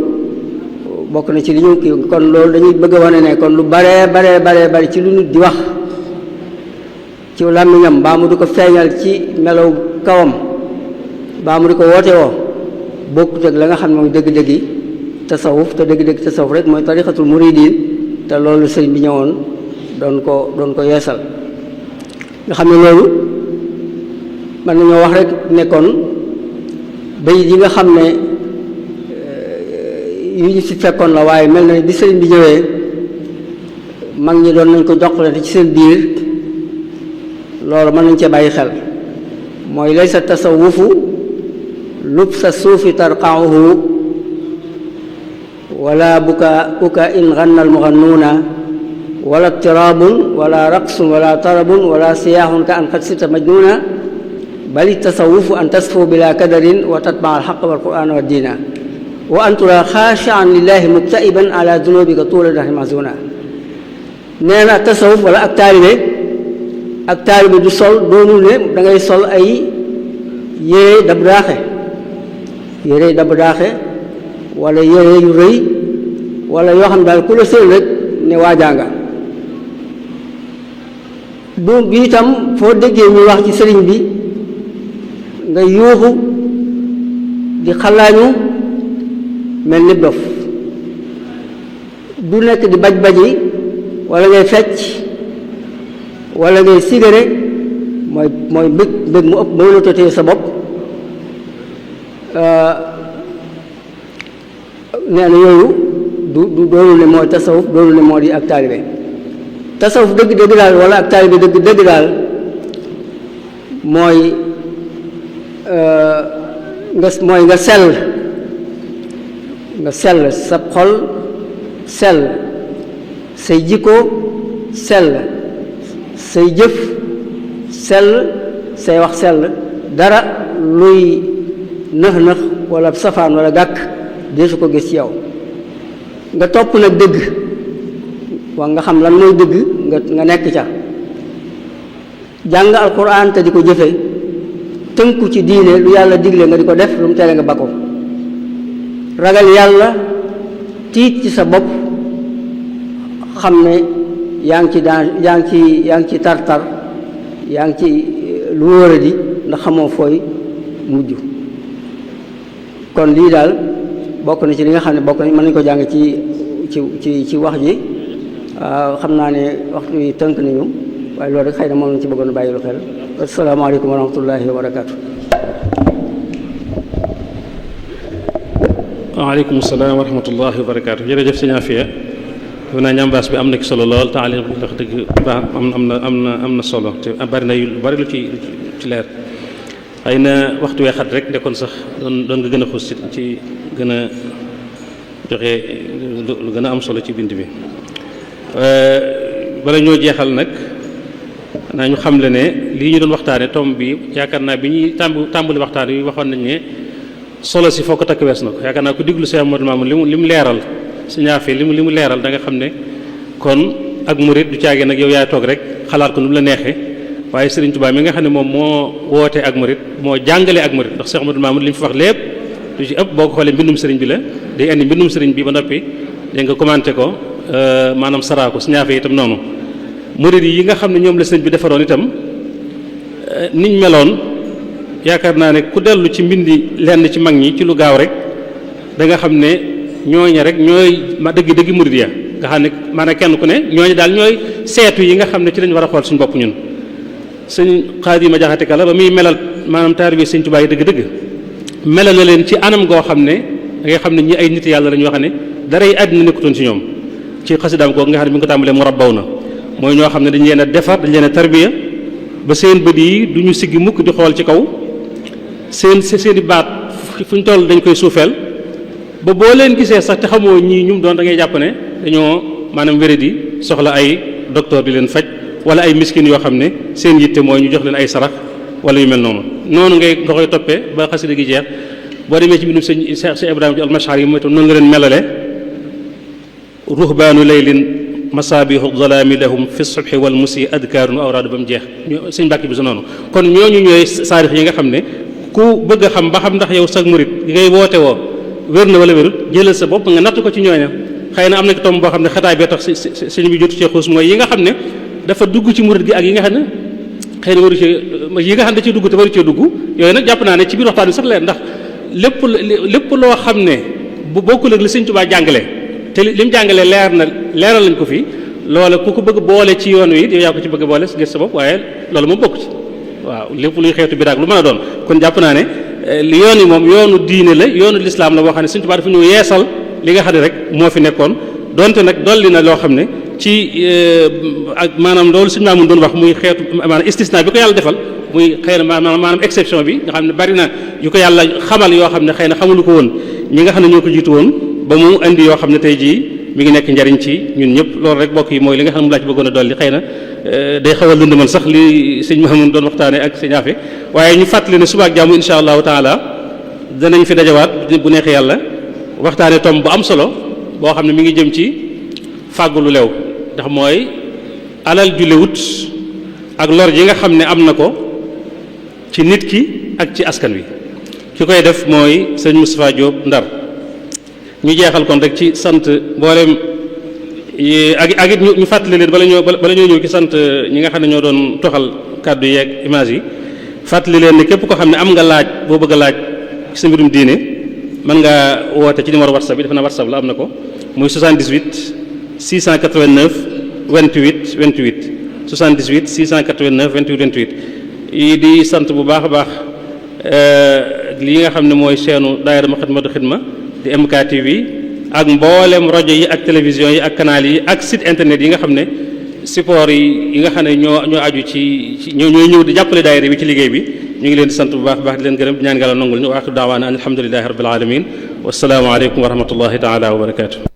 bokk na ci li ñu kii kon loolu dañuy bëgg a wane ne kon lu bare ci lu nit di wax ci làmmiñam mbaa mu di ko feeñal ci melaw kawam mbaa mu di ko woote woo bokkut ak la nga xam ne mooy dëgg-dëggi tasawuf te dëgg-dëgg tasawuf rek mooy tariqatul muridin te loolu sëriñ bi ñëwoon doon ko yeesal nga xam ne loolu mën nañoo wax rek ne kon bayit yi nga xam ne yu ñu fi fekkoon la waaye mel na bi sëriñ bi ñëwee mag ñi doon nañ ko joxlante ci seen biir loolu mën nañ cee bàyyi xel mooy laysa tasawufu lubsa suufi tarqauhu wala buka in ganna almugannuuna wala tirabun wala raqsun wala tarabun wala siyaaxun ka an qad sita majnuuna bali tasawufu an tasfu bila kadarin wa tatbaa alxaq walquran wa diina wa an tura xaashian lillahi mubtaiban ala dunubika tuula dahri mazuna nee na tasawuf wala ak taalibe du sol doonul ne da ngay sol ay yére dab daaxe wala yére yu rëy wala yoo xam daal ku la seen rek ne waajaanga du bi itam foo déggee ñu wax ci sëriñ bi nga yuuxu di xalaañu mel ni dof du nekk di baj-baji wala ngay fecc wala ngay sigare mooy mbëg mu ëpp ba mën a totee sa bopp nee na yooyu du doonul ne mooy tasawuf doonul ne moo di ak taalibe tasawuf dëgg daal wala ak taalibe dëgg daal mooy nga sell sa xol sell say jikko sell say jëf sell say wax sell dara luy nëx-nëx wala safaan wala gàkk deesu ko gis ci yow nga topp nag dëgg wax nga xam lan mooy dëgg nga nekk ca jàng alquran te di ko jëfe tënku ci diine lu yàlla digle nga di ko def lu mu tere nga ba ko ragal yàlla tiit ci sa bopp xam ne yaa ngi ci tar-tar yaa ngi ci lu wóor di ndax xamoo fooy mujj kon lii daal bokk na ci li nga xam ne bokk na mën nañu ko jàng ci wax ji xam naa ne waxtu yi tënk nañu waaye loolu rek xëy na moom lañ ci bëggoon a bàyyi lu xel asalaamaaleykum wa rahmatullahi wa barakaatu. waaleykum salaam wa rahmatullahi wa barakaatu. jërëjëf sëñ Afia def naa ñambaas bi am na ci solo lool taalim bi ndax dëgg baax am na solo te bari na yu bari lu ci leer xëy na waxtu wee xat rek ndekkoon sax doon nga gën a xuus ci gën a joxe lu gën a am solo ci bind bi bala ñoo jeexal nag naa ñu xam le ne lii ñu doon waxtaane tomb bi yaakaar naa bi ñuy tàmbali waxtaan yi waxoon nañ ne solo si foo ko takk wees na ko yaakaar naa ko diglu Cheikh Ahmadou Mamoune li mu leeral si ñaafee li mu leeral da nga xam ne kon ak murit du caagee nag yow yaay toog rek xalaat ko nu mu la neexee waaye Serigne Touba mi nga xam ne moom moo woote ak murit moo jàngale ak murit ndax Cheikh Ahmadou Mamoune li mu fi wax lépp lu ci ëpp boo ko xoolee mbindum Serigne bi la day indi mbindum Serigne bi ba noppi dégg nga commenté ko maanaam saraa ko si ñaafee itam noonu murit yi nga xam ne ñoom la Serigne bi defaroon itam niñ meloon yaakaar naa ne ku dellu ci mbindi lenn ci mag ñi ci lu gaaw rek da nga xam ne ñooña rek ñooy ma dëgg murid ya nga xam ne maanaam kenn ku ne ñooñu daal ñooy seetu yi nga xam ne ci lañ war a xool suñu bopp ñun sëñ Xaadima Jaxate Kala ba muy melal maanaam taalibe Sëñ Tuubaa yi dëgg-dëgg melal na leen ci anam goo xam ne da ngay xam ne ñi ay nit yàlla lañ wax ne dara yi àddina nekkutoon ci ñoom ci xasidaam kooku nga xam ne bi nga ko tàmbalee mu rabbaw na mooy ñoo xam ne dañ leen a defar dañ leen a tarbiya ba seen bët yi du ñu siggi mukk di xool ci kaw seeni baat fu ñu toll dañ koy suufeel ba boo leen gisee sax te xamoo ñii ñum doon da ngay jàpp ne dañoo maanaam wéradi soxla ay docteur di leen faj wala ay miskin yoo xam ne seen yitte mooy ñu jox leen ay sarax wala yu mel noonu nga koy toppee ba xasida gi jeex boo demee ci mbindum sëñ Cheikh Ibrahima ci almashar yi mooy tam noonu nga leen melale ruhbaanu laylin masaabihu zalaami lahum fi subhi wal musi adkaarun awraadu ba mu jeex sëñ Mbàkke bi su noonu kon ñooñu ñooy saarix yi nga xam ne ku bëgg a xam ba xam ndax yow sag murit gi ngay woote woo wér na wala wérut jëlal sa bopp nga natt ko ci ñooña xëy na am na tomb boo xam ne xataay bee tax sëñ bi jotu cee xuus mooy yi nga xam ne dafa dugg ci murit gi ak yi nga xam ne xëy na waru cee yi nga xam ne da cee dugg te waru cee dugg yooyu nag jàpp naa ne ci biir waxtaan bi sax leer ndax lépp loo xam ne bu bokkul ak li sëñ Tuubaa jàngale te li mu jàngale leeral lañ ko fi loola ku ko bëgg boole ci yoon wi yow yaa ko ci bëgg boole ngir sa bopp waaye loolu moom bokk ci waaw lépp luy xeetu bidaag lu mën a doon kon jàpp naa ne li yoon yi moom yoonu diine la yoonu lislaam la boo xam ne sëñ Tuubaa dafa ñëw yeesal li nga xam ne rek moo fi nekkoon donte nag dolli na loo xam ne ci ak maanaam loolu suñu maamun doon wax muy xeetu maanaam istisna bi ko yàlla defal muy xëy na maanaam exception bi nga xam ne bari na yu ko yàlla xamal yoo xam ne xëy na xamulu ko woon ñi nga xam ne ñoo ko jiitu woon ba mu indi yoo xam ne tey jii mi ngi nekk njariñ ci ñun ñëpp loolu rek bokk yi mooy li nga xam ne mu laa ci bëggoon a dolli xëy na day xaw a lëndëmal sax li sëñ Mahamoun doon waxtaane ak sëñ Afe waaye ñu fàttali ne suba ak jàmm insha allahu taala danañ fi dajawaat bu neexee yàlla waxtaane tomb bu am solo boo xam ne mi ngi jëm ci fàggu lu lew ndax mooy alal ju lewut ak lor ji nga xam ne am na ko ci nit ki ak ci askan wi ki koy def mooy sëñ Moustapha Diop Ndar ñu jeexal kon rek ci sant mboolem ak it ñu fàttali leen bala ñoo ñëw ci sant ñi nga xam ne ñoo doon toxal kàddu yeeg image yi fàttali leen ne képp ko xam ne am nga laaj boo bëgg a laaj ci sa mbirum diine mën nga woote ci numéro WhatsApp bi defe naa WhatsApp la am na ko muy 78 689 28 28 78 689 28 28 yi di sant bu baax a baax li nga xam ne mooy chaîne daayira Moukhaddamatoul Khidma di MKTV ak mboolem rajo yi ak télévision yi ak canal yi ak site internet yi nga xam ne support yi nga xam ne ñoo aju ci ñooy ñëw di jàppale daayira bi ci liggéey bi ñu ngi leen di sant bu baax baax di leen gërëm di ñaan Yàlla nangul ñu wa aaxiru daawaana an alhamdulillahi rabbil alamin wassalaamu aleykum wa rahmatullahi taala wa barakaatu